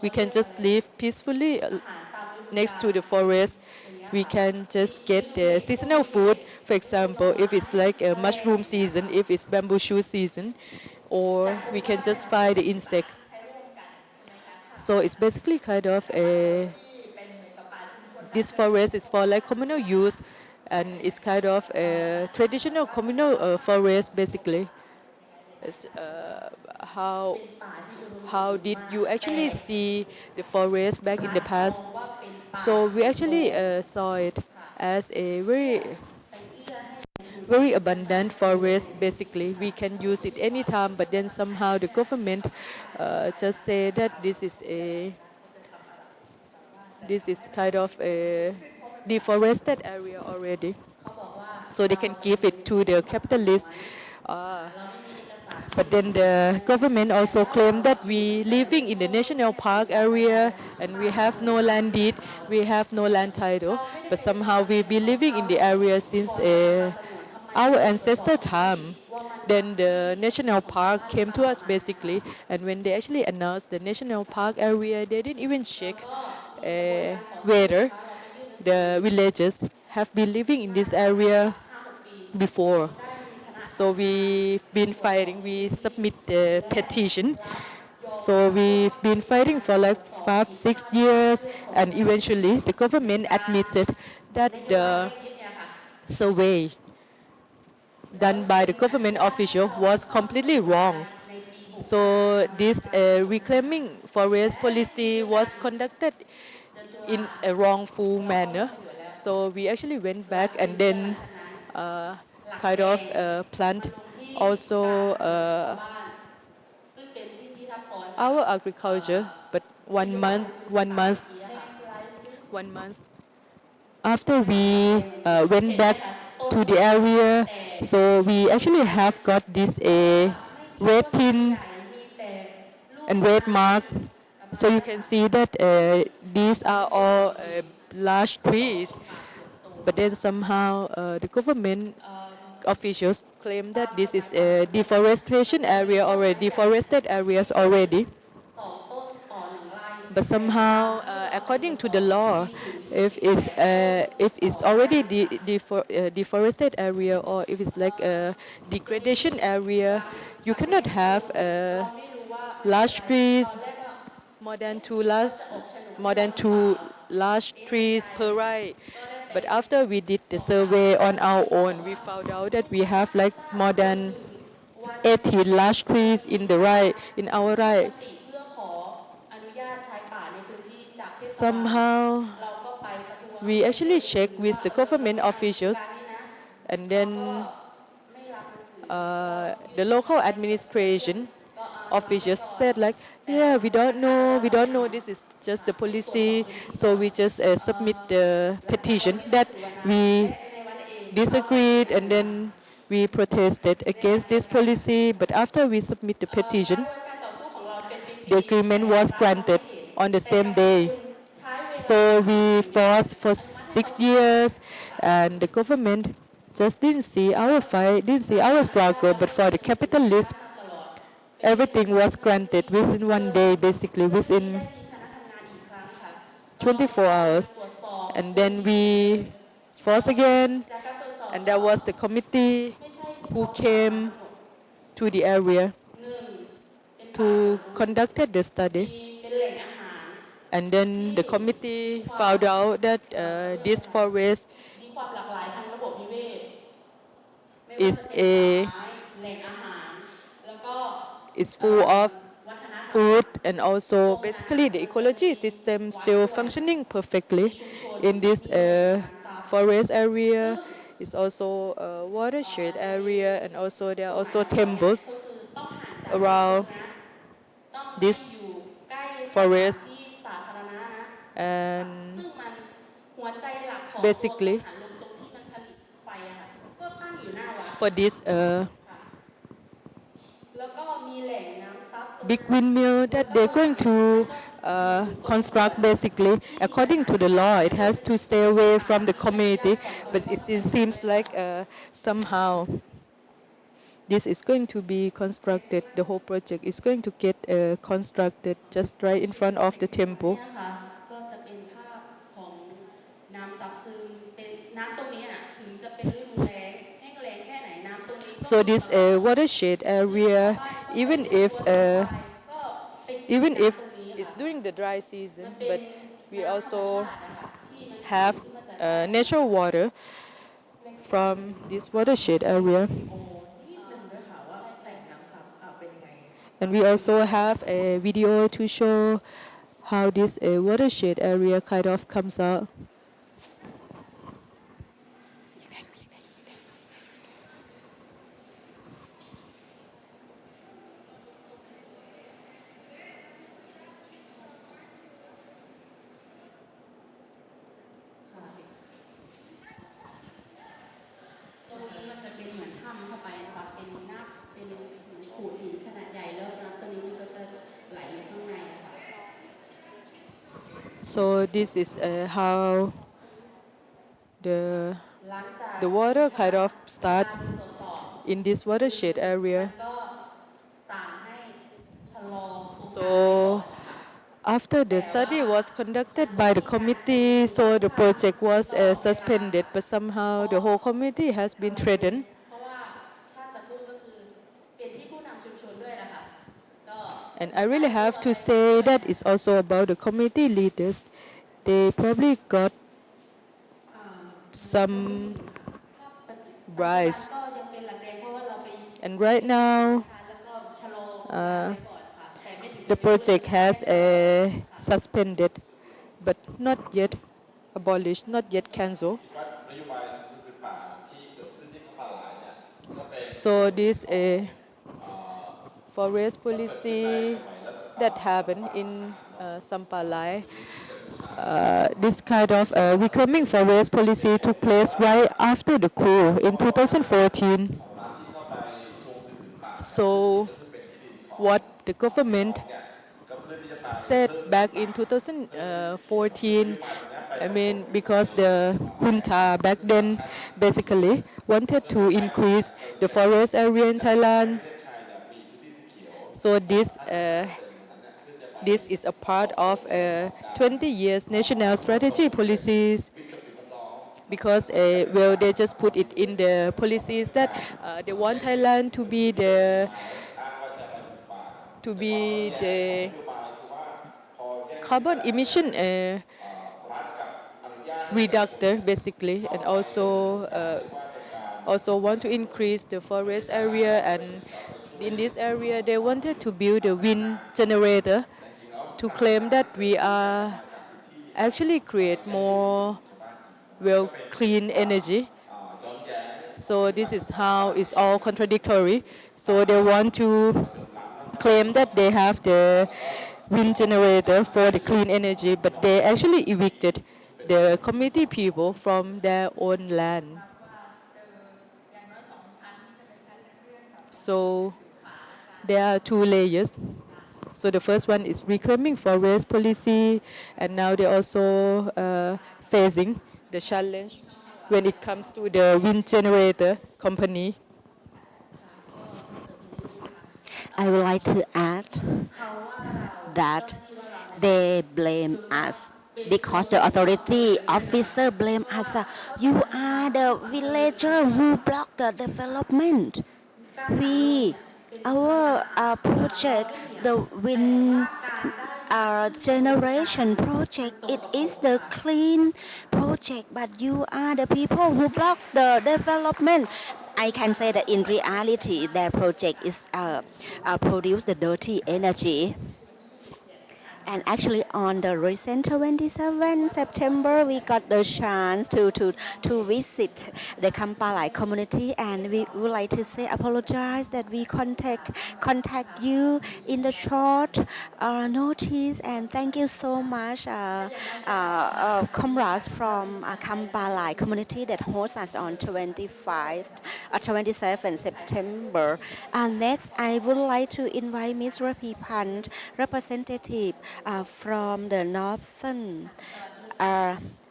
We can just live peacefully next to the forest. We can just get the seasonal food. For example, if it's like a mushroom season, if it's bamboo shoot season, or we can just find the insect. So it's basically kind of this forest is for like communal use, and it's kind of a traditional communal forest basically. It's, how did you actually see the forest back in the past? So we actually saw it as a very abundant forest. Basically, we can use it anytime, but then somehow the government just say that this is kind of a deforested area already, so they can give it to the capitalists. But then the government also claimed that we living in the national park area and we have no land deed, we have no land title. But somehow we be living in the area since our ancestor time. Then the national park came to us basically, and when they actually announced the national park area, they didn't even check whether the villagers have been living in this area before. So we've been fighting. We submit the petition. So we've been fighting for like 5, 6 years, and eventually the government admitted that the survey done by the government official was completely wrong. So this reclaiming forest policy was conducted in a wrongful manner. So we actually went back and then uh, kind of plant also our agriculture, but 1 month after we went back to the area, so we actually have got this red pin and red mark. So you can see that these are all large trees, but then somehow the government officials claim that this is a deforestation area already, deforested areas already. But somehow, according to the law, if it's already deforested area or if it's like a degradation area, you cannot have large trees, more than two large trees per right. But after we did the survey on our own, we found out that we have like more than 18 large trees in our right. Somehow, we actually checked with the government officials, and then the local administration officials said like, yeah, we don't know, this is just the policy. So we just submit the petition that we disagreed, and then we protested against this policy. But after we submit the petition, the agreement was granted on the same day. So we fought for 6 years, and the government just didn't see our fight, didn't see our struggle. But for the capitalists, everything was granted within one day, basically within 24 hours. And then we fought again, and there was the committee who came to the area to conduct the study. And then the committee found out that this forest is full of food, and also basically the ecology system still functioning perfectly in this forest area. It's also a watershed area, and also there are also temples around this forest. And basically, for this big windmill that they're going to construct, basically, according to the law, it has to stay away from the community. But it seems like somehow this is going to be constructed, the whole project is going to get constructed just right in front of the temple. So this watershed area, even if it's during the dry season, but we also have natural water from this watershed area. And we also have a video to show how this watershed area kind of comes out. So this is how the หลังจาก the water kind of start การตรวจสอบ in this watershed มั area. นก็สั่งให้ชะลอโครงการ So after the study was conducted by the committee, so the project was suspended, but somehow the whole committee has been threatened. เพราะว่าถ้าจะพูดก็คือเปลี่ยนที่ผู้นำชุมชนด้วยนะคะก็ And I really have to say that is also about the committee leaders. They probably got some ปัจจุบัน rise. ก็ยังเป็นหลักแดงเพราะว่าเราไป And right now, แล้วก็ชะลอโครงการไว้ก่อนค่ะแต่ไม่ถึง the project has suspended, but not yet abolished, not yet cancelled. So this forest policy that happened in Sampalai, this kind of reclaiming forest policy took place right after the coup in 2014. So what the government said back in 2014, I mean, because the junta back then basically wanted to increase the forest area in Thailand. So this is a part of 20 years national strategy policies, because well, they just put it in the policies that they want Thailand to be the carbon emission reductor basically, and also want to increase the forest area, and in this area they wanted to build a wind generator to claim that we are actually create more well clean energy. So this is how it's all contradictory. So they want to claim that they have the wind generator for the clean energy, but they actually evicted the community people from their own land. So there are two layers. So the first one is reclaiming forest policy, and now they also facing the challenge when it comes to the wind generator company. I would like to add that they blame us because the authority officer blame us. You are the villager who block the development. Our project, the wind generation project, it is the clean project, but you are the people who block the development. I can say that in reality, their project is produce the dirty energy. And actually, on the recent 27 September, we got the chance to visit the Kampalai community, and we would like to say apologize that we contact you in the short notice, and thank you so much, comrades from Kampalai community that host us on 27 September. Next, I would like to invite Ms. Rapi Pant, representative from the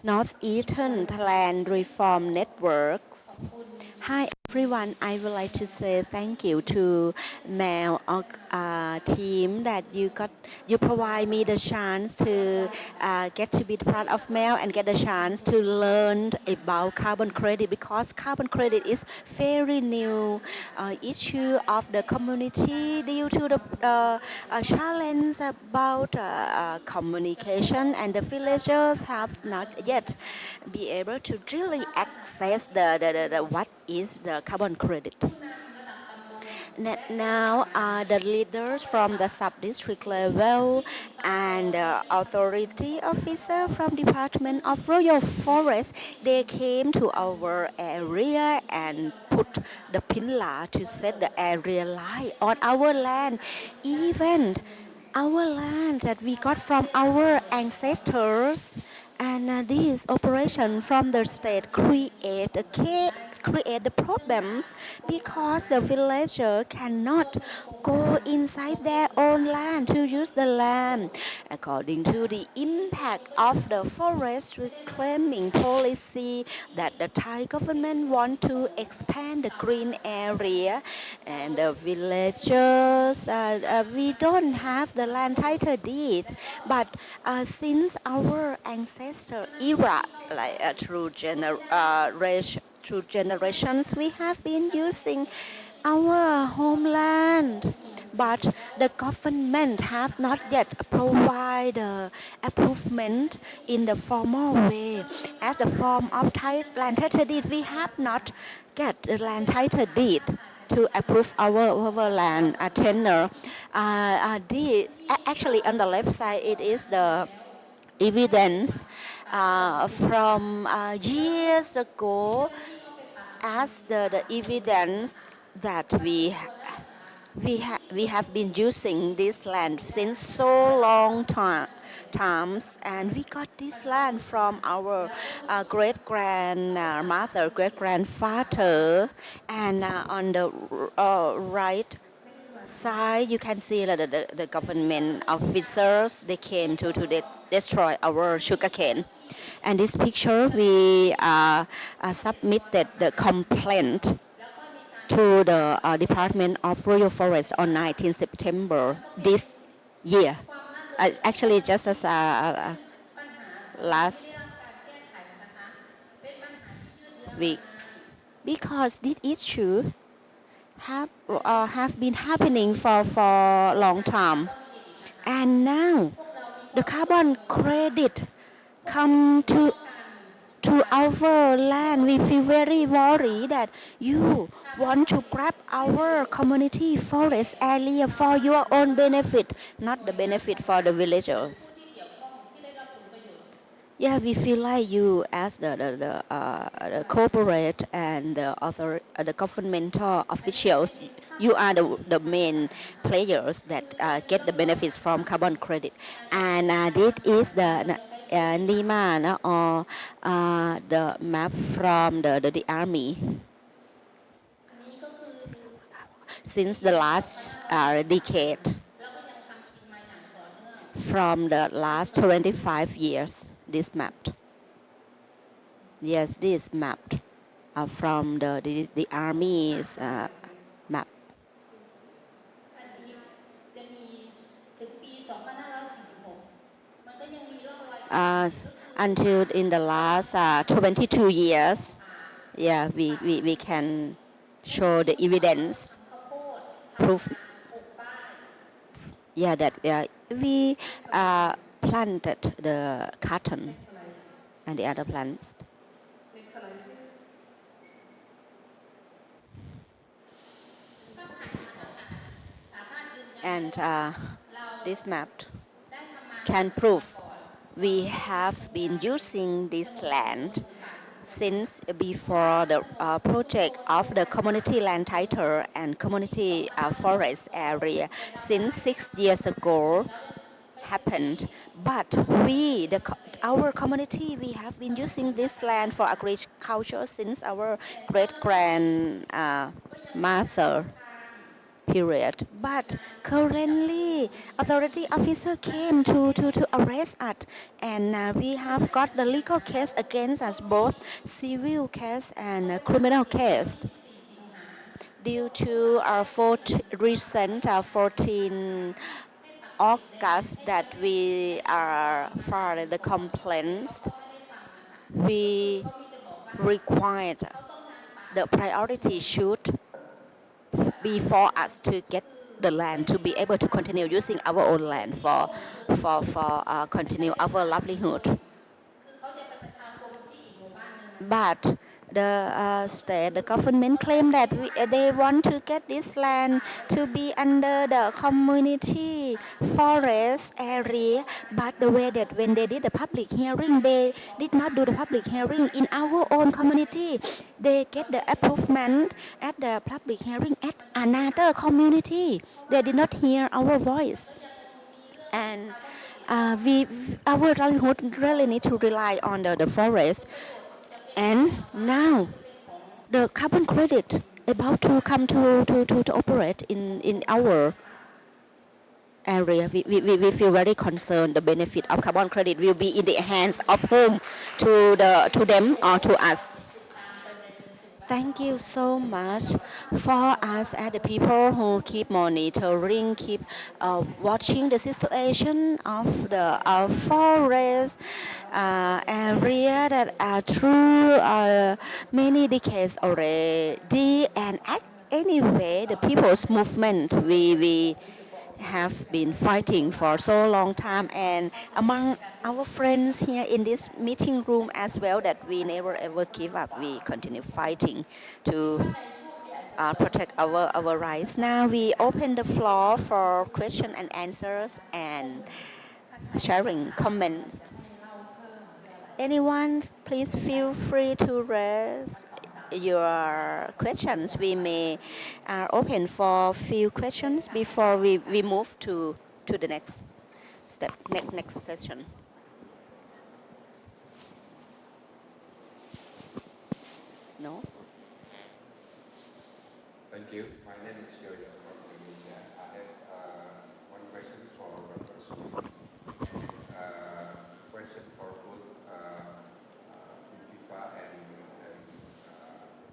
Northeastern Thailand Reform Networks. Hi everyone, I would like to say thank you to Mel team that you provide me the chance to get to be part of Mel and get the chance to learn about carbon credit, because carbon credit is very new issue of the community due to the challenge about communication, and the villagers have not yet be able to really access the what is the carbon credit. Now, the leaders from the sub-district level and authority officer from Department of Royal Forest, they came to our area and put the pinla to set the area line on our land. Even our land that we got from our ancestors, and this operation from the state create a create the problems because the villager cannot go inside their own land to use the land. According to the impact of the forest reclaiming policy that the Thai government want to expand the green area and the villagers, we don't have the land title deed, but since our ancestor era, like through generations, we have been using our homeland. But the government have not yet provided improvement in the formal way. As the form of land title deed, we have not get the land title deed to approve our land tenure. Actually, on the left side, it is the evidence from years ago as the evidence that we have been using this land since so long times, and we got this land from our great grandmother, great grandfather, and on the right side you can see that the government officers, they came to destroy our sugarcane. And this picture we submitted the complaint to the Department of Royal Forest on 19 September this year. Actually, just as last week, because this issue have been happening for a long time, and now the carbon credit come to our land. We feel very worried that you want to grab our community forest area for your own benefit, not the benefit for the villagers. Yeah, we feel like you as the corporate and the governmental officials, you are the main players that get the benefits from carbon credit. And this is the NEMA or the map from the army. Since the last decade, from the last 25 years, this mapped. Yes, this mapped from the army's map. Until in the last 22 years, yeah, we can show the evidence, proof, yeah, that we planted the cotton and the other plants. Next slide, please. And this map can prove we have been using this land since before the project of the community land title and community forest area since 6 years ago happened. But our community, we have been using this land for agriculture since our great grandmother period. But currently, authority officer came to arrest us, and we have got the legal case against us, both civil case and criminal case. Due to our recent 14 August that we are for the complaints, we required the priority should be for us to get the land to be able to continue using our own land for continue our livelihood. But the state, the government claim that they want to get this land to be under the community forest area. But the way that when they did the public hearing, they did not do the public hearing in our own community. They get the approval at the public hearing at another community. They did not hear our voice. And our livelihood really need to rely on the forest. And now the carbon credit about to come to operate in our area. We feel very concerned. The benefit of carbon credit will be in the hands of whom? To them or to us? Thank you so much for us as the people who keep monitoring, keep watching the situation of the forest area that are through many decades already. And anyway, the people's movement, we have been fighting for so long time, and among our friends here in this meeting room as well, that we never ever give up. We continue fighting to protect our rights. Now we open the floor for question and answers and sharing comments. Anyone, please feel free to raise your questions. We may open for few questions before we move to the next step, next session. No? Thank you. My name is Yoyo from Indonesia. I have one question for Dr. Suri. Question for both Viva and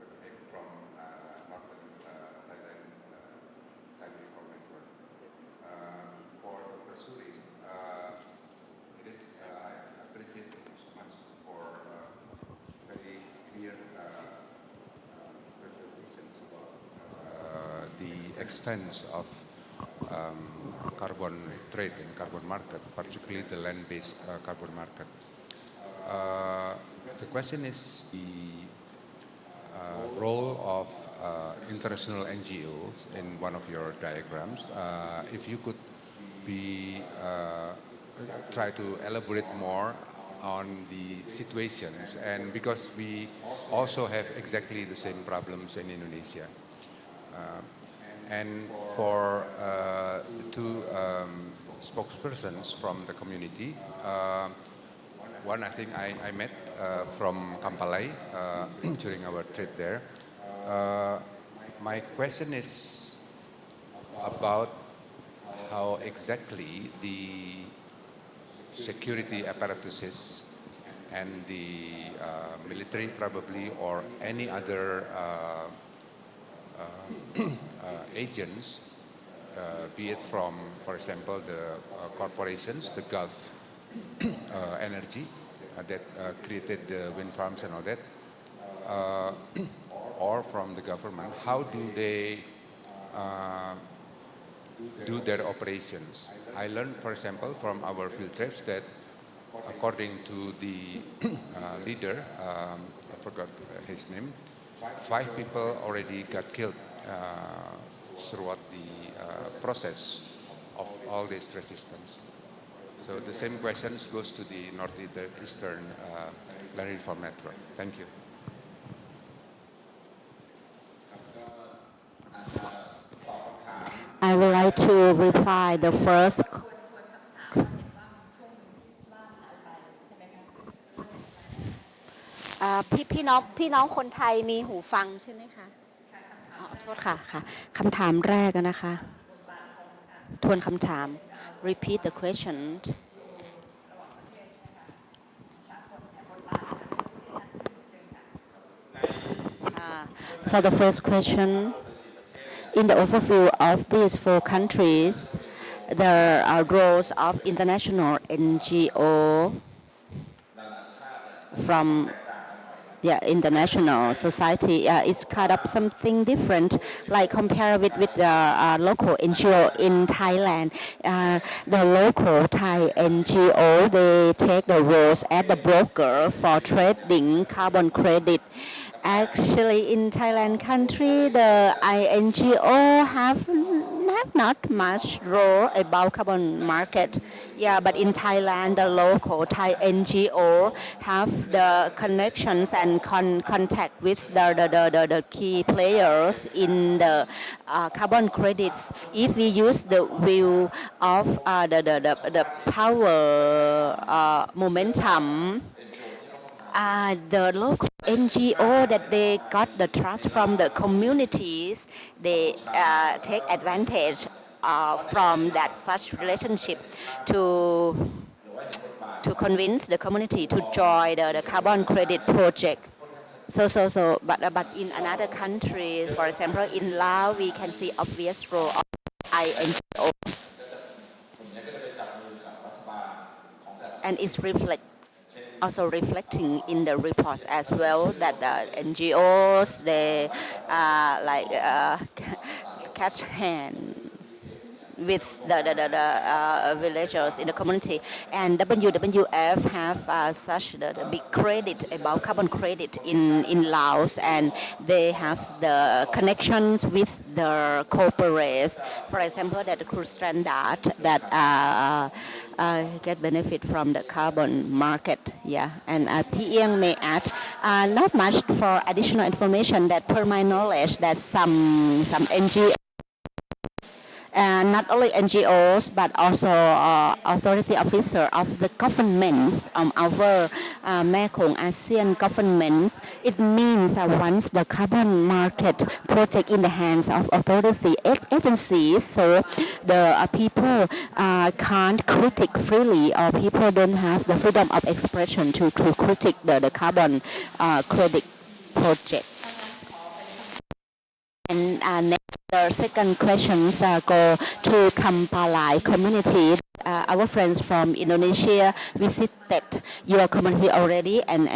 Republic from Northern Thailand, Thai Reform Network. For Dr. Suri, it is I appreciate you so much for very clear presentations about the extent of carbon trade and carbon market, particularly the land-based carbon market. The question is the role of international NGOs in one of your diagrams. If you could try to elaborate more on the situations, and because we also have exactly the same problems in Indonesia. And for two spokespersons from the community, one I think I met from Kampalai during our trip there. My question is about how exactly the security apparatuses and the military probably, or any other agents, be it from, for example, the corporations, the Gulf Energy that created the wind farms and all that, or from the government, how do they do their operations? I learned, for example, from our field trips that according to the leader, I forgot his name, 5 people already got killed throughout the process of all this resistance. So the same questions goes to the Northeastern Land Reform Network. Thank you. I would like to reply the first. พี่น้องคนไทยมีหูฟังใช่ไหมคะโทษค่ะคำถามแรกนะคะทวนคำถาม repeat the question. For the first question, in the overview of these 4 countries, there are roles of international NGO from international society. It's kind of something different, like compare with the local NGO in Thailand. The local Thai NGO, they take the roles as the broker for trading carbon credit. Actually, in Thailand country, the INGO have not much role about carbon market. But in Thailand, the local Thai NGO have the connections and contact with the key players in the carbon credits. If we use the view of the power momentum, the local NGO that they got the trust from the communities, they take advantage from that such relationship to convince the community to join the carbon credit project. But in another country, for example, in Laos, we can see obvious role of INGO, and it's also reflecting in the reports as well that the NGOs they catch hands with the villagers in the community, and WWF have such the big credit about carbon credit in Laos, and they have the connections with the corporates, for example, that the cruise standard that get benefit from the carbon market. Yeah, and Pieng may add not much for additional information that per my knowledge that some NGOs, not only NGOs but also authority officer of the governments our Mekong ASEAN governments. It means once the carbon market project in the hands of authority agencies, so the people can't critique freely, or people don't have the freedom of expression to critique the carbon credit project. And the second questions go to Kampalai community. Our friends from Indonesia visited your community already, and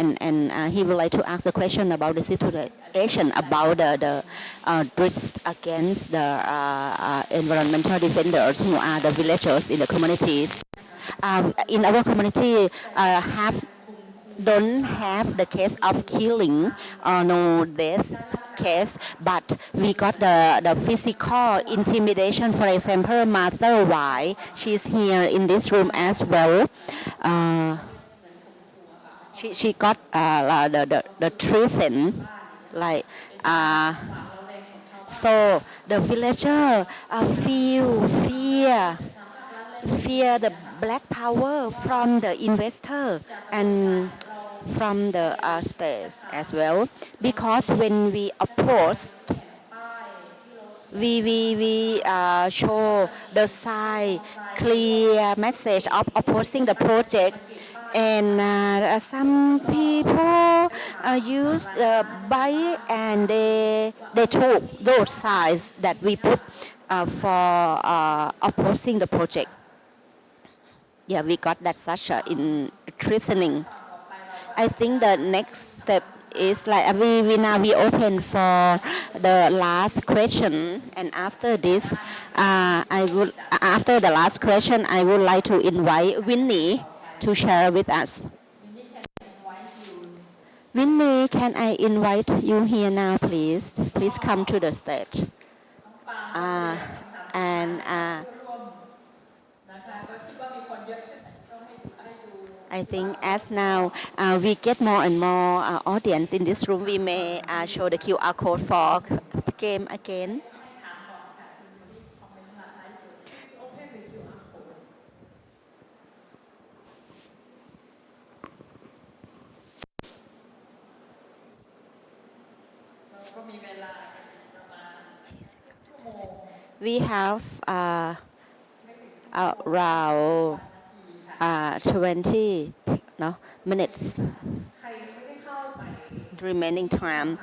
he would like to ask the question about the situation about the threats against the environmental defenders who are the villagers in the communities. In our community, don't have the case of killing or no death case, but we got the physical intimidation. For example, Mother Y, she's here in this room as well. She got the treatment like so the villager feel fear the black power from the investor and from the states as well, because when we oppose, we show the sign clear message of opposing the project, and some people use the bike and they took those signs that we put for opposing the project. Yeah, we got that such in threatening. I think the next step is like we now we open for the last question, and after this, after the last question, I would like to invite Winnie to share with us. Winnie, can I invite you here now, please? Please come to the stage. I think as now we get more and more audience in this room, we may show the QR code for game again. We have around 20 minutes remaining time.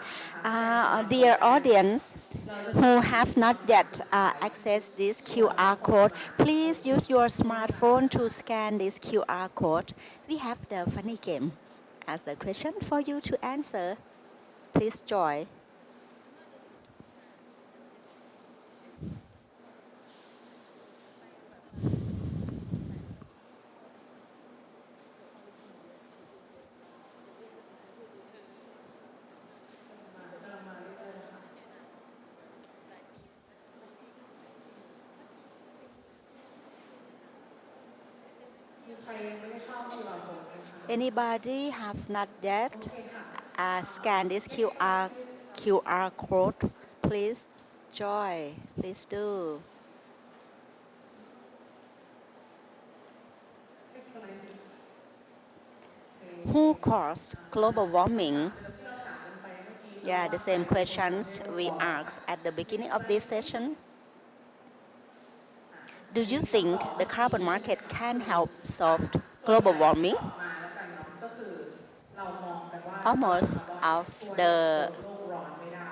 Dear audience who have not yet accessed this QR code, please use your smartphone to scan this QR code. We have the funny game as the question for you to answer. Please join. Anybody have not yet scanned this QR code? Please join. Please do. Who caused global warming? Yeah, the same questions we asked at the beginning of this session. Do you think the carbon market can help solve global warming? มาแล้วกันเนาะก็คือเรามองกันว่า Almost of the โลกร้อนไม่ได้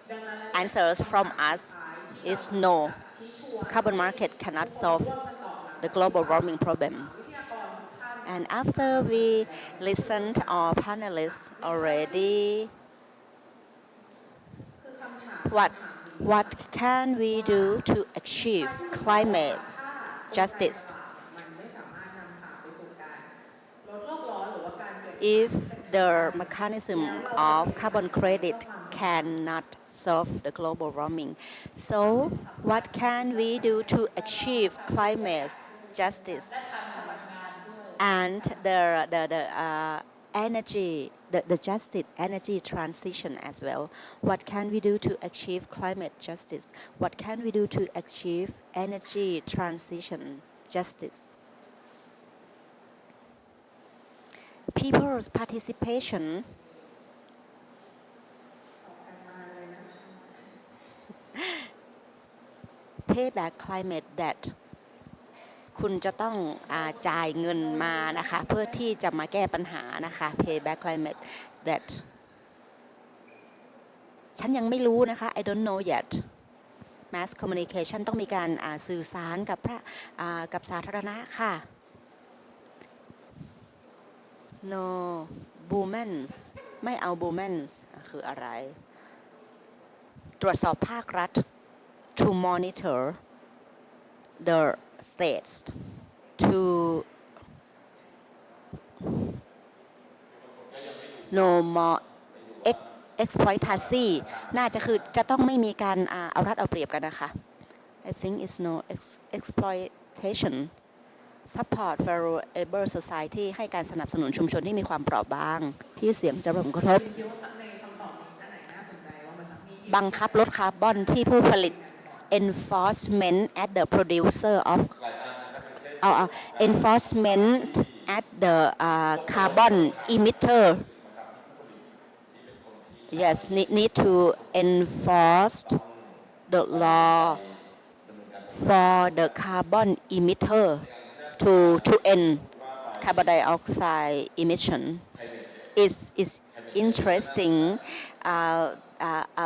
ดังนั้น answers from us is no. Carbon market cannot solve the global warming problems. And after we listened to our panelists already, what can we do to achieve climate justice? If the mechanism of carbon credit cannot solve the global warming, so what can we do to achieve climate justice and the energy, the justice energy transition as well? What can we do to achieve climate justice? What can we do to achieve energy transition justice? People's participation payback climate debt คุณจะต้องจ่ายเงินมานะคะเพื่อที่จะมาแก้ปัญหานะคะ payback climate debt ฉันยังไม่รู้นะคะ I don't know yet mass communication ต้องมีการสื่อสารกับสาธารณะค่ะ no boomens ไม่เอา boomens คืออะไร ตรวจสอบภาครัฐ to monitor the states to no more exploitation น่าจะคือจะต้องไม่มีการเอารัดเอาเปรียบกันนะคะ I think it's no exploitation support vulnerable society ให้การสนับสนุนชุมชนที่มีความเปราะบางที่เสี่ยงจะรับผลกระทบบังคับลดคาร์บอนที่ผู้ผลิต enforcement at the producer of enforcement at the carbon emitter yes need to enforce the law for the carbon emitter to end carbon dioxide emission is interesting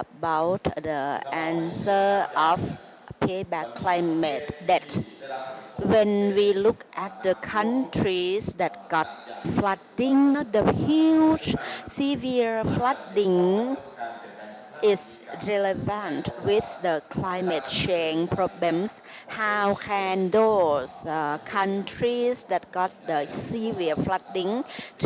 about the answer of payback climate debt. When we look at the countries that got flooding, the huge severe flooding is relevant with the climate change problems. How can those countries that got the severe flooding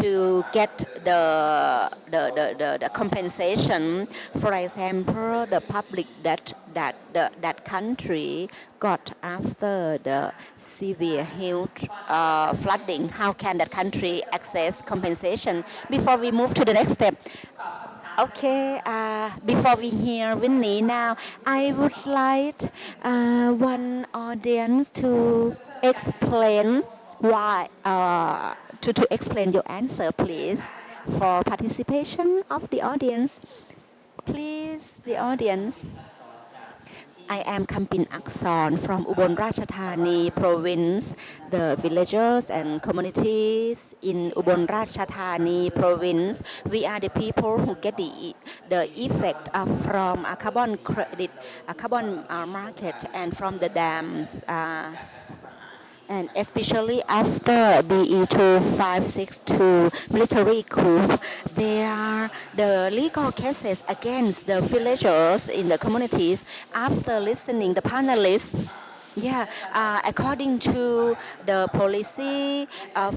to get the compensation? For example, the public that country got after the severe huge flooding. How can that country access compensation? Before we move to the next step. Okay, before we hear Winnie now, I would like one audience to explain why, to explain your answer, please, for participation of the audience. Please, the audience. I am Kampin Akson from Ubon Ratchathani province. The villagers and communities in Ubon Ratchathani province, we are the people who get the effect from a carbon credit, a carbon market, and from the dams. And especially after BE 2562 military coup, there are the legal cases against the villagers in the communities. After listening the panelists, according to the policy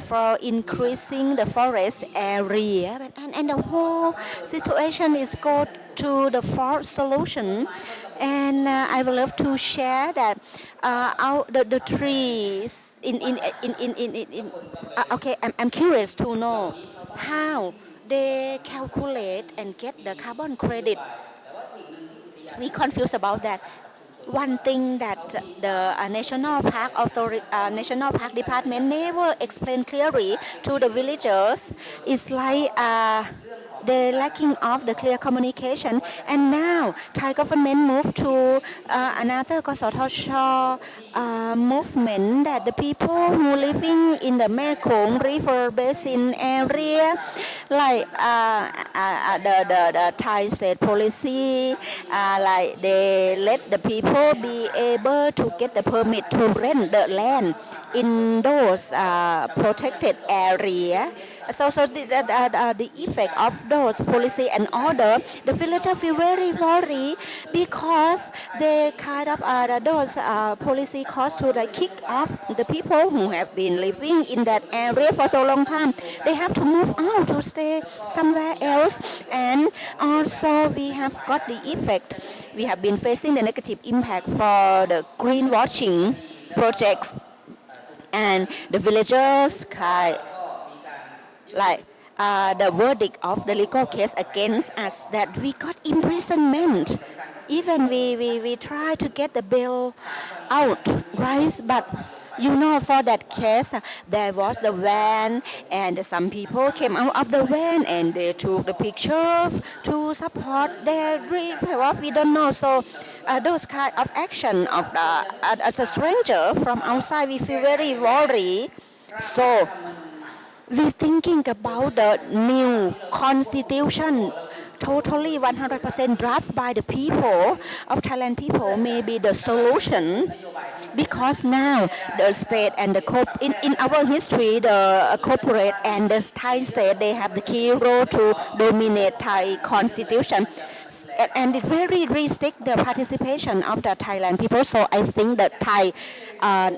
for increasing the forest area, and the whole situation is go to the fourth solution. And I would love to share that the trees okay, I'm curious to know how they calculate and get the carbon credit. We confused about that. one thing that the National Park Department never explained clearly to the villagers is like the lacking of the clear communication. And now Thai government moved to another Kosotosh movement that the people who living in the Mekong River Basin area, like the Thai state policy, like they let the people be able to get the permit to rent the land in those protected area. So the effect of those policy and order, the villagers feel very worried because they kind of those policy cause to like kick off the people who have been living in that area for so long time. They have to move out to stay somewhere else, and also we have got the effect. We have been facing the negative impact for the greenwashing projects, and the villagers like the verdict of the legal case against us that we got imprisonment. Even we try to get the bail out, right? But you know, for that case, there was the van, and some people came out of the van and they took the picture to support their what we don't know. So those kind of action of as a stranger from outside, we feel very worried. So we're thinking about the new constitution, totally 100% draft by the people of Thailand people may be the solution, because now the state and the in our history, the corporate and the Thai state, they have the key role to dominate Thai constitution. And it very restrict the participation of the Thailand people. So I think that Thai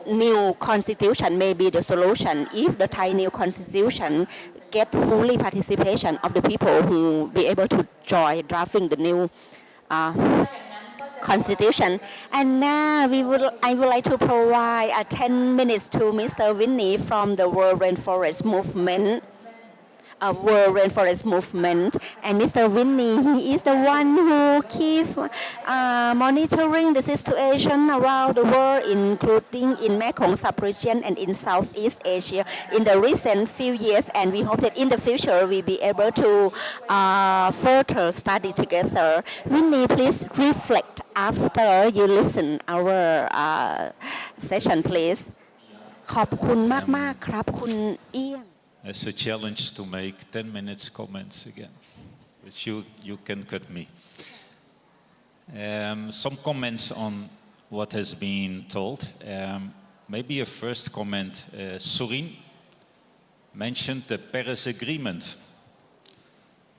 new constitution may be the solution if the Thai new constitution get fully participation of the people who be able to join drafting the new constitution. And now I would like to provide 10 minutes to Mr. Winnie from the World Rainforest Movement. World Rainforest Movement, and Mr. Winnie, he is the one who keeps monitoring the situation around the world, including in Mekong sub-region and in Southeast Asia in the recent few years, and we hope that in the future we'll be able to further study together. Winnie, please reflect after you listen our session, please. ขอบคุณมากๆครับคุณเอี้ยง It's a challenge to make 10 minutes comments again, which you can cut me. Some comments on what has been told. Maybe a first comment. Surin mentioned the Paris Agreement.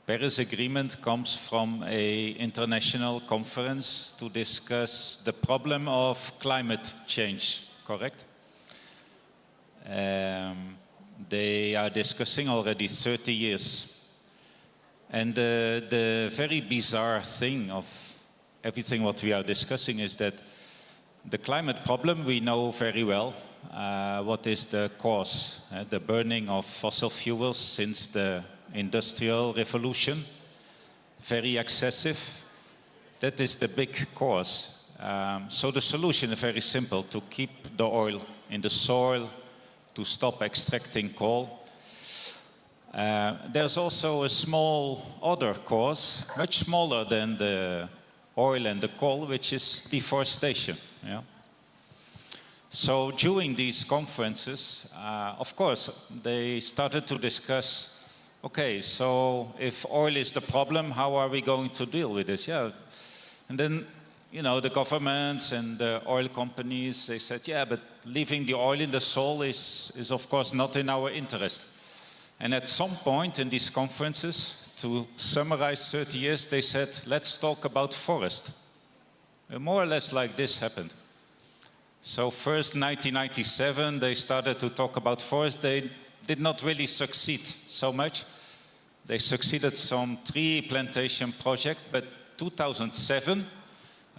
Paris Agreement comes from an international conference to discuss the problem of climate change, correct? They are discussing already 30 years. And the very bizarre thing of everything what we are discussing is that the climate problem we know very well. What is the cause? The burning of fossil fuels since the Industrial Revolution, very excessive. That is the big cause. So the solution is very simple: to keep the oil in the soil, to stop extracting coal. There's also a small other cause, much smaller than the oil and the coal, which is deforestation. Yeah? So during these conferences, of course, they started to discuss, okay, so if oil is the problem, how are we going to deal with this? Yeah. And then, you know, the governments and the oil companies, they said, yeah, but leaving the oil in the soil is of course not in our interest. And at some point in these conferences, to summarize 30 years, they said, let's talk about forest. And more or less like this happened. So first, 1997, they started to talk about forest. They did not really succeed so much. They succeeded some tree plantation project, but 2007,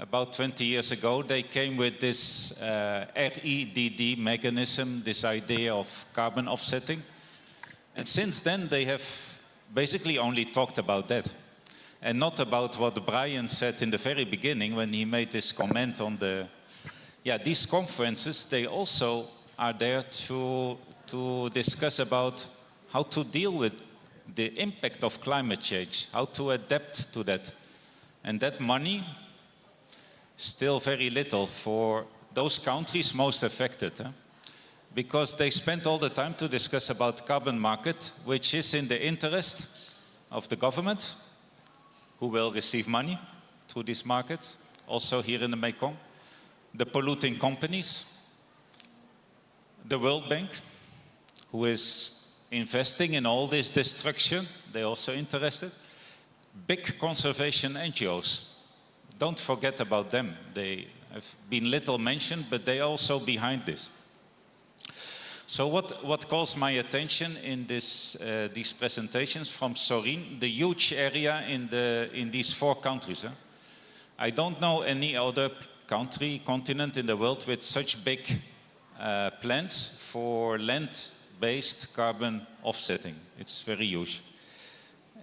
about 20 years ago, they came with this REDD mechanism, this idea of carbon offsetting. And since then, they have basically only talked about that. and not about what Brian said in the very beginning when he made this comment on the, these conferences, they also are there to discuss about how to deal with the impact of climate change, how to adapt to that. And that money, still very little for those countries most affected. Because they spend all the time to discuss about carbon market, which is in the interest of the government, who will receive money through this market, also here in the Mekong, the polluting companies, the World Bank, who is investing in all this destruction, they're also interested. Big conservation NGOs, don't forget about them. They have been little mentioned, but they are also behind this. So what calls my attention in these presentations from Sorin, the huge area in these 4 countries. I don't know any other continent in the world with such big plans for land-based carbon offsetting. It's very huge.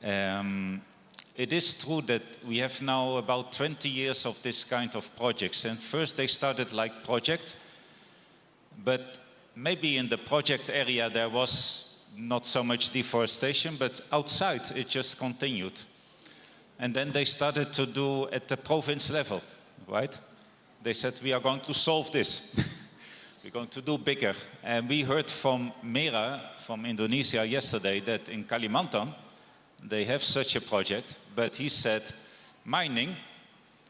It is true that we have now about 20 years of this kind of projects. And first they started like project, but maybe in the project area there was not so much deforestation, but outside it just continued. And then they started to do at the province level, right? They said, we are going to solve this. We're going to do bigger. And we heard from Mera, from Indonesia yesterday, that in Kalimantan, they have such a project, but he said, mining,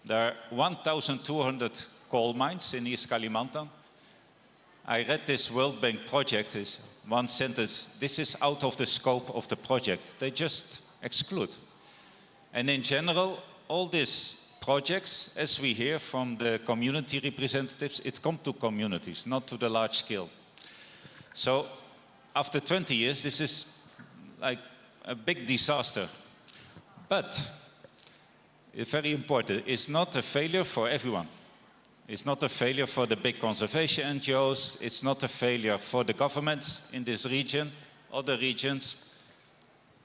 there are 1,200 coal mines in East Kalimantan. I read this World Bank project, is one sentence, this is out of the scope of the project. They just exclude. And in general, all these projects, as we hear from the community representatives, it comes to communities, not to the large scale. So after 20 years, this is like a big disaster. But it's very important, it's not a failure for everyone. It's not a failure for the big conservation NGOs, it's not a failure for the governments in this region, other regions.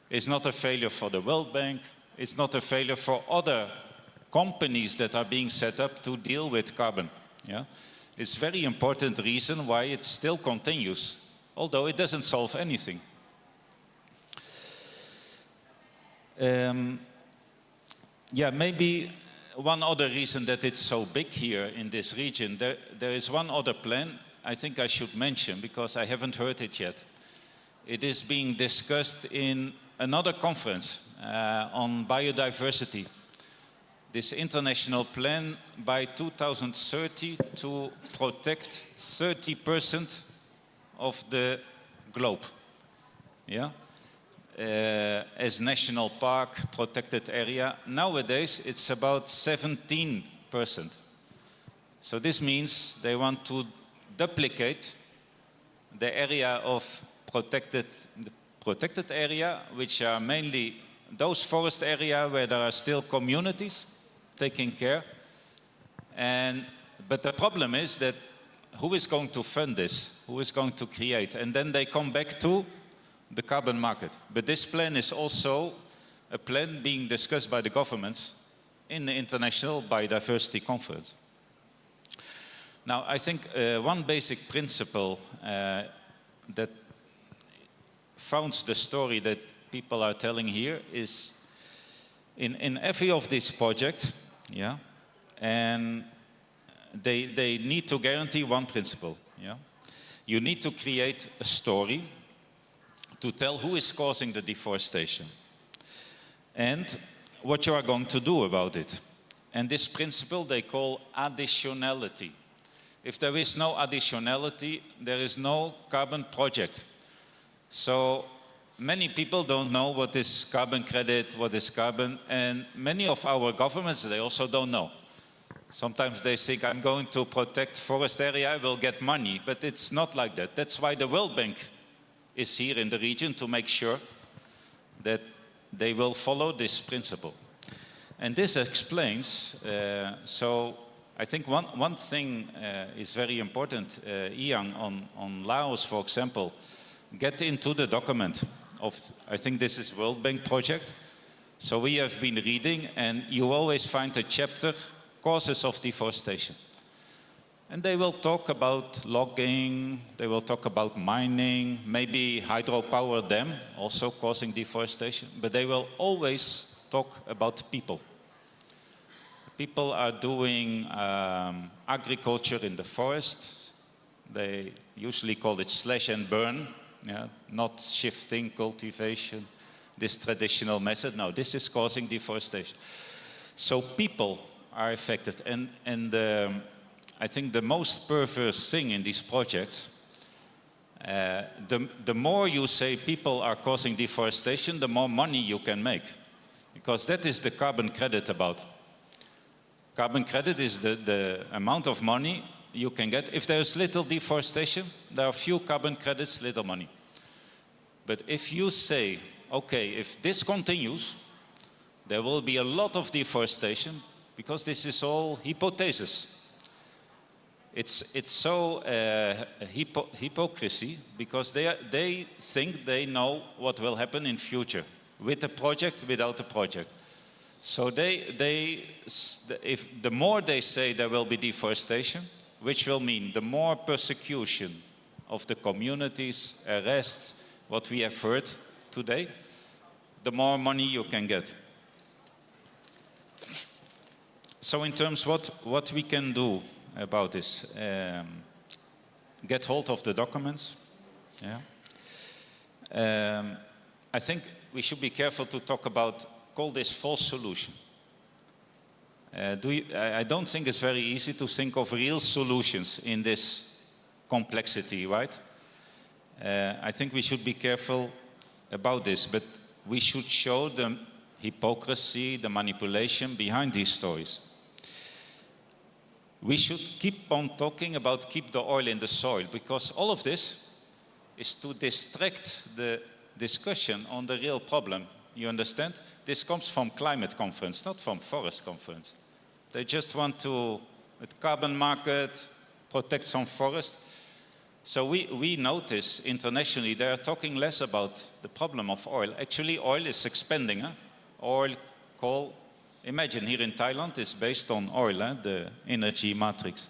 It's not a failure for the World Bank, it's not a failure for other companies that are being set up to deal with carbon. Yeah? It's a very important reason why it still continues, although it doesn't solve anything. Maybe one other reason that it's so big here in this region, there is one other plan I think I should mention because I haven't heard it yet. It is being discussed in another conference on biodiversity. This international plan by 2030 to protect 30% of the globe. Yeah? As national park, protected area. Nowadays, it's about 17%. So this means they want to duplicate the area of protected area, which are mainly those forest areas where there are still communities taking care. But the problem is that who is going to fund this? Who is going to create? And then they come back to the carbon market. But this plan is also a plan being discussed by the governments in the International Biodiversity Conference. Now, I think one basic principle that founds the story that people are telling here is in every of these projects, yeah, and they need to guarantee one principle, yeah. You need to create a story to tell who is causing the deforestation and what you are going to do about it. And this principle they call additionality. If there is no additionality, there is no carbon project. So many people don't know what is carbon credit, what is carbon, and many of our governments, they also don't know. Sometimes they think, I'm going to protect forest area, I will get money, but it's not like that. That's why the World Bank is here in the region to make sure that they will follow this principle. And this explains, so I think one thing is very important, Ian, on Laos, for example, get into the document of, I think this is World Bank project, So we have been reading, and you always find a chapter, causes of deforestation. And they will talk about logging, they will talk about mining, maybe hydropower dam, also causing deforestation, but they will always talk about people. People are doing agriculture in the forest. They usually call it slash and burn, yeah? Not shifting cultivation, this traditional method. No, this is causing deforestation. So people are affected. And I think the most perverse thing in these projects, the more you say people are causing deforestation, the more money you can make. Because that is the carbon credit about. Carbon credit is the amount of money you can get. If there's little deforestation, there are few carbon credits, little money. But if you say, okay, if this continues, there will be a lot of deforestation, because this is all hypothesis. It's so hypocrisy, because they think they know what will happen in future, with a project, without a project. So if the more they say there will be deforestation, which will mean the more persecution of the communities, arrests, what we have heard today, the more money you can get. So in terms what we can do about this, get hold of the documents. Yeah. I think we should be careful to talk about, call this false solution. I don't think it's very easy to think of real solutions in this complexity, right? I think we should be careful about this, but we should show the hypocrisy, the manipulation behind these stories. We should keep on talking about keep the oil in the soil, because all of this is to distract the discussion on the real problem. You understand? This comes from climate conference, not from forest conference. They just want to, with carbon market, protect some forest. So we notice internationally they are talking less about the problem of oil. Actually, oil is expanding. Oil, coal. Imagine here in Thailand, it's based on oil, the energy matrix.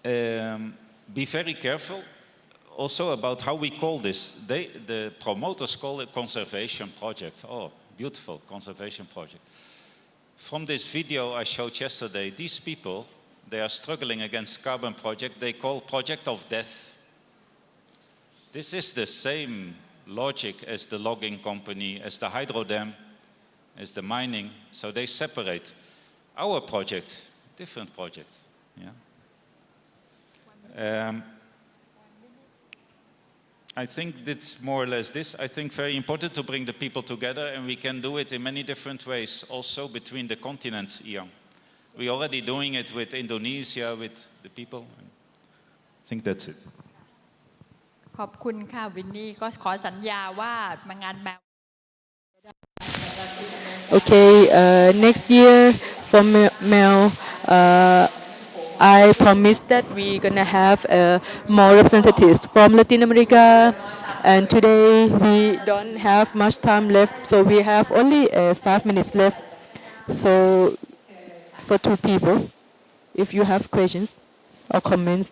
Be very careful also about how we call this. The promoters call it conservation project. Oh, beautiful conservation project. From this video I showed yesterday, these people, they are struggling against carbon project. They call project of death. This is the same logic as the logging company, as the hydro dam, as the mining. So they separate. Our project, different project. Yeah. I think that's more or less this. I think very important to bring the people together, and we can do it in many different ways, also between the continents, Ian. We're already doing it with Indonesia, with the people. I think that's it. ขอบคุณค่ะวินนี่ก็ขอสัญญาว่ามางานแมว Okay, next year for Mel, I promise that we're gonna have more representatives from Latin America. And today we don't have much time left, so we have only 5 minutes left. So for 2 people, if you have questions or comments.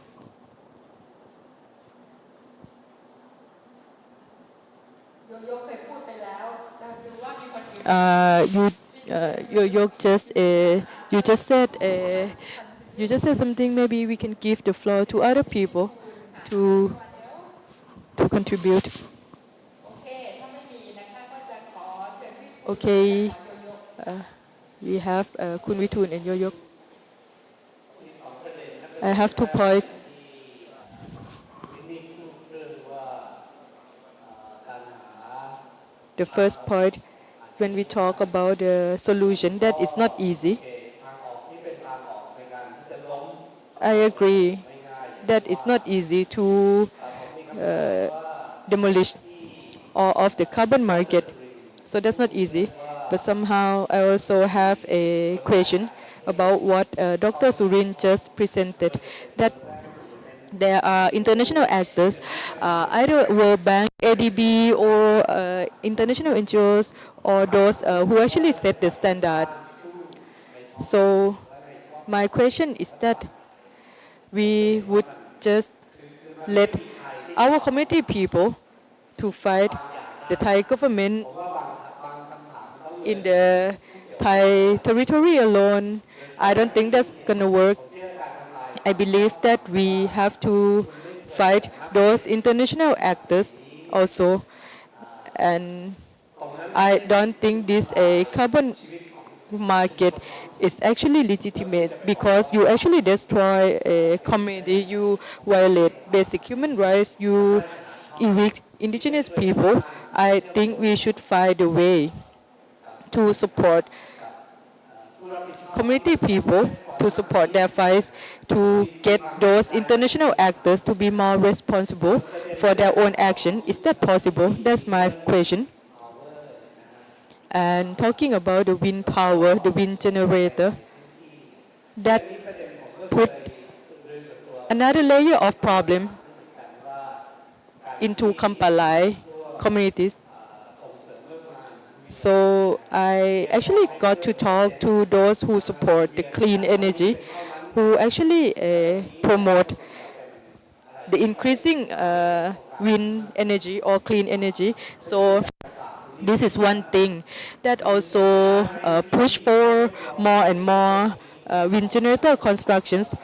You just said something. Maybe we can give the floor to other people to contribute. Okay, we have Kun Vitun and Yoyok. I have 2 points. The first point, when we talk about the solution, that is not easy. I agree that it's not easy to demolish all of the carbon market. So that's not easy. But somehow I also have a question about what Dr. Surin just presented, that there are international actors, either World Bank, ADB, or international NGOs, or those who actually set the standard. So my question is that we would just let our community people to fight the Thai government in the Thai territory alone. I don't think that's gonna work. I believe that we have to fight those international actors also. And I don't think this a carbon market is actually legitimate because you actually destroy a community, you violate basic human rights, you evict indigenous people. I think we should find a way to support community people, to support their fights, to get those international actors to be more responsible for their own action. Is that possible? That's my question. And talking about the wind power, the wind generator, that put another layer of problem into Kampalai communities. So I actually got to talk to those who support the clean energy, who actually promote the increasing wind energy or clean energy. So this is one thing that also push for more and more wind generator constructions.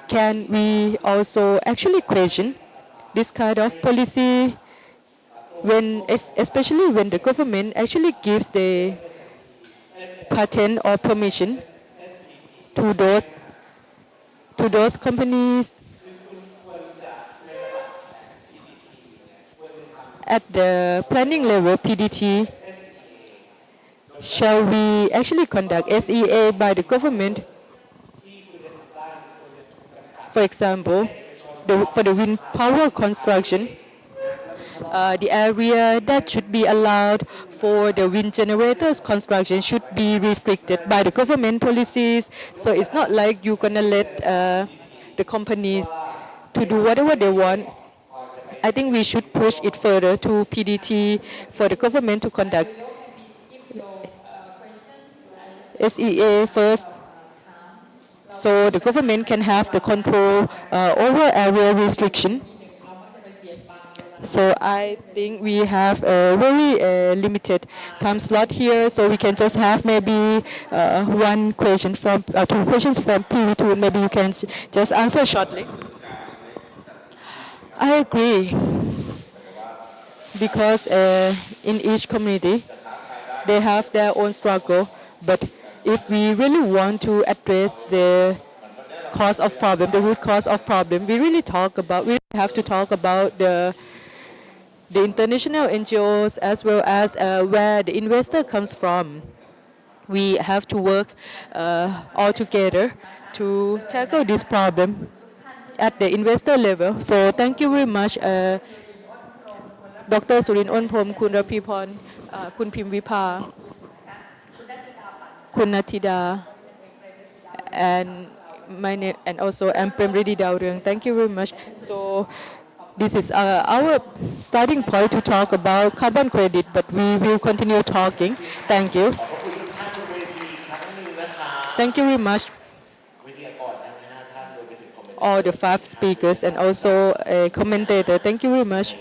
Can we also actually question this kind of policy when, especially when the government actually gives the patent or permission to those companies at the planning level, PDT? Shall we actually conduct SEA by the government? For example, for the wind power construction, the area that should be allowed for the wind generators construction should be restricted by the government policies. So it's not like you're gonna let the companies to do whatever they want. I think we should push it further to PDT for the government to conduct SEA first, so the government can have the control over area restriction. So I think we have a very limited time slot here, so we can just have maybe one question from, two questions from PV2. Maybe you can just answer shortly. I agree, because in each community, they have their own struggle, but if we really want to address the cause of problem, the root cause of problem, we have to talk about the international NGOs as well as where the investor comes from. We have to work all together to tackle this problem at the investor level. So thank you very much, Dr. Surin Onprom, Kun Rapipon, Kun Pim Vipa, Kun Natida, and my name, and also I'm Premridi Daurung. Thank you very much. So this is our starting point to talk about carbon credit, but we will continue talking. Thank you. Thank you very much, all the 5 speakers and also a commentator. Thank you very much.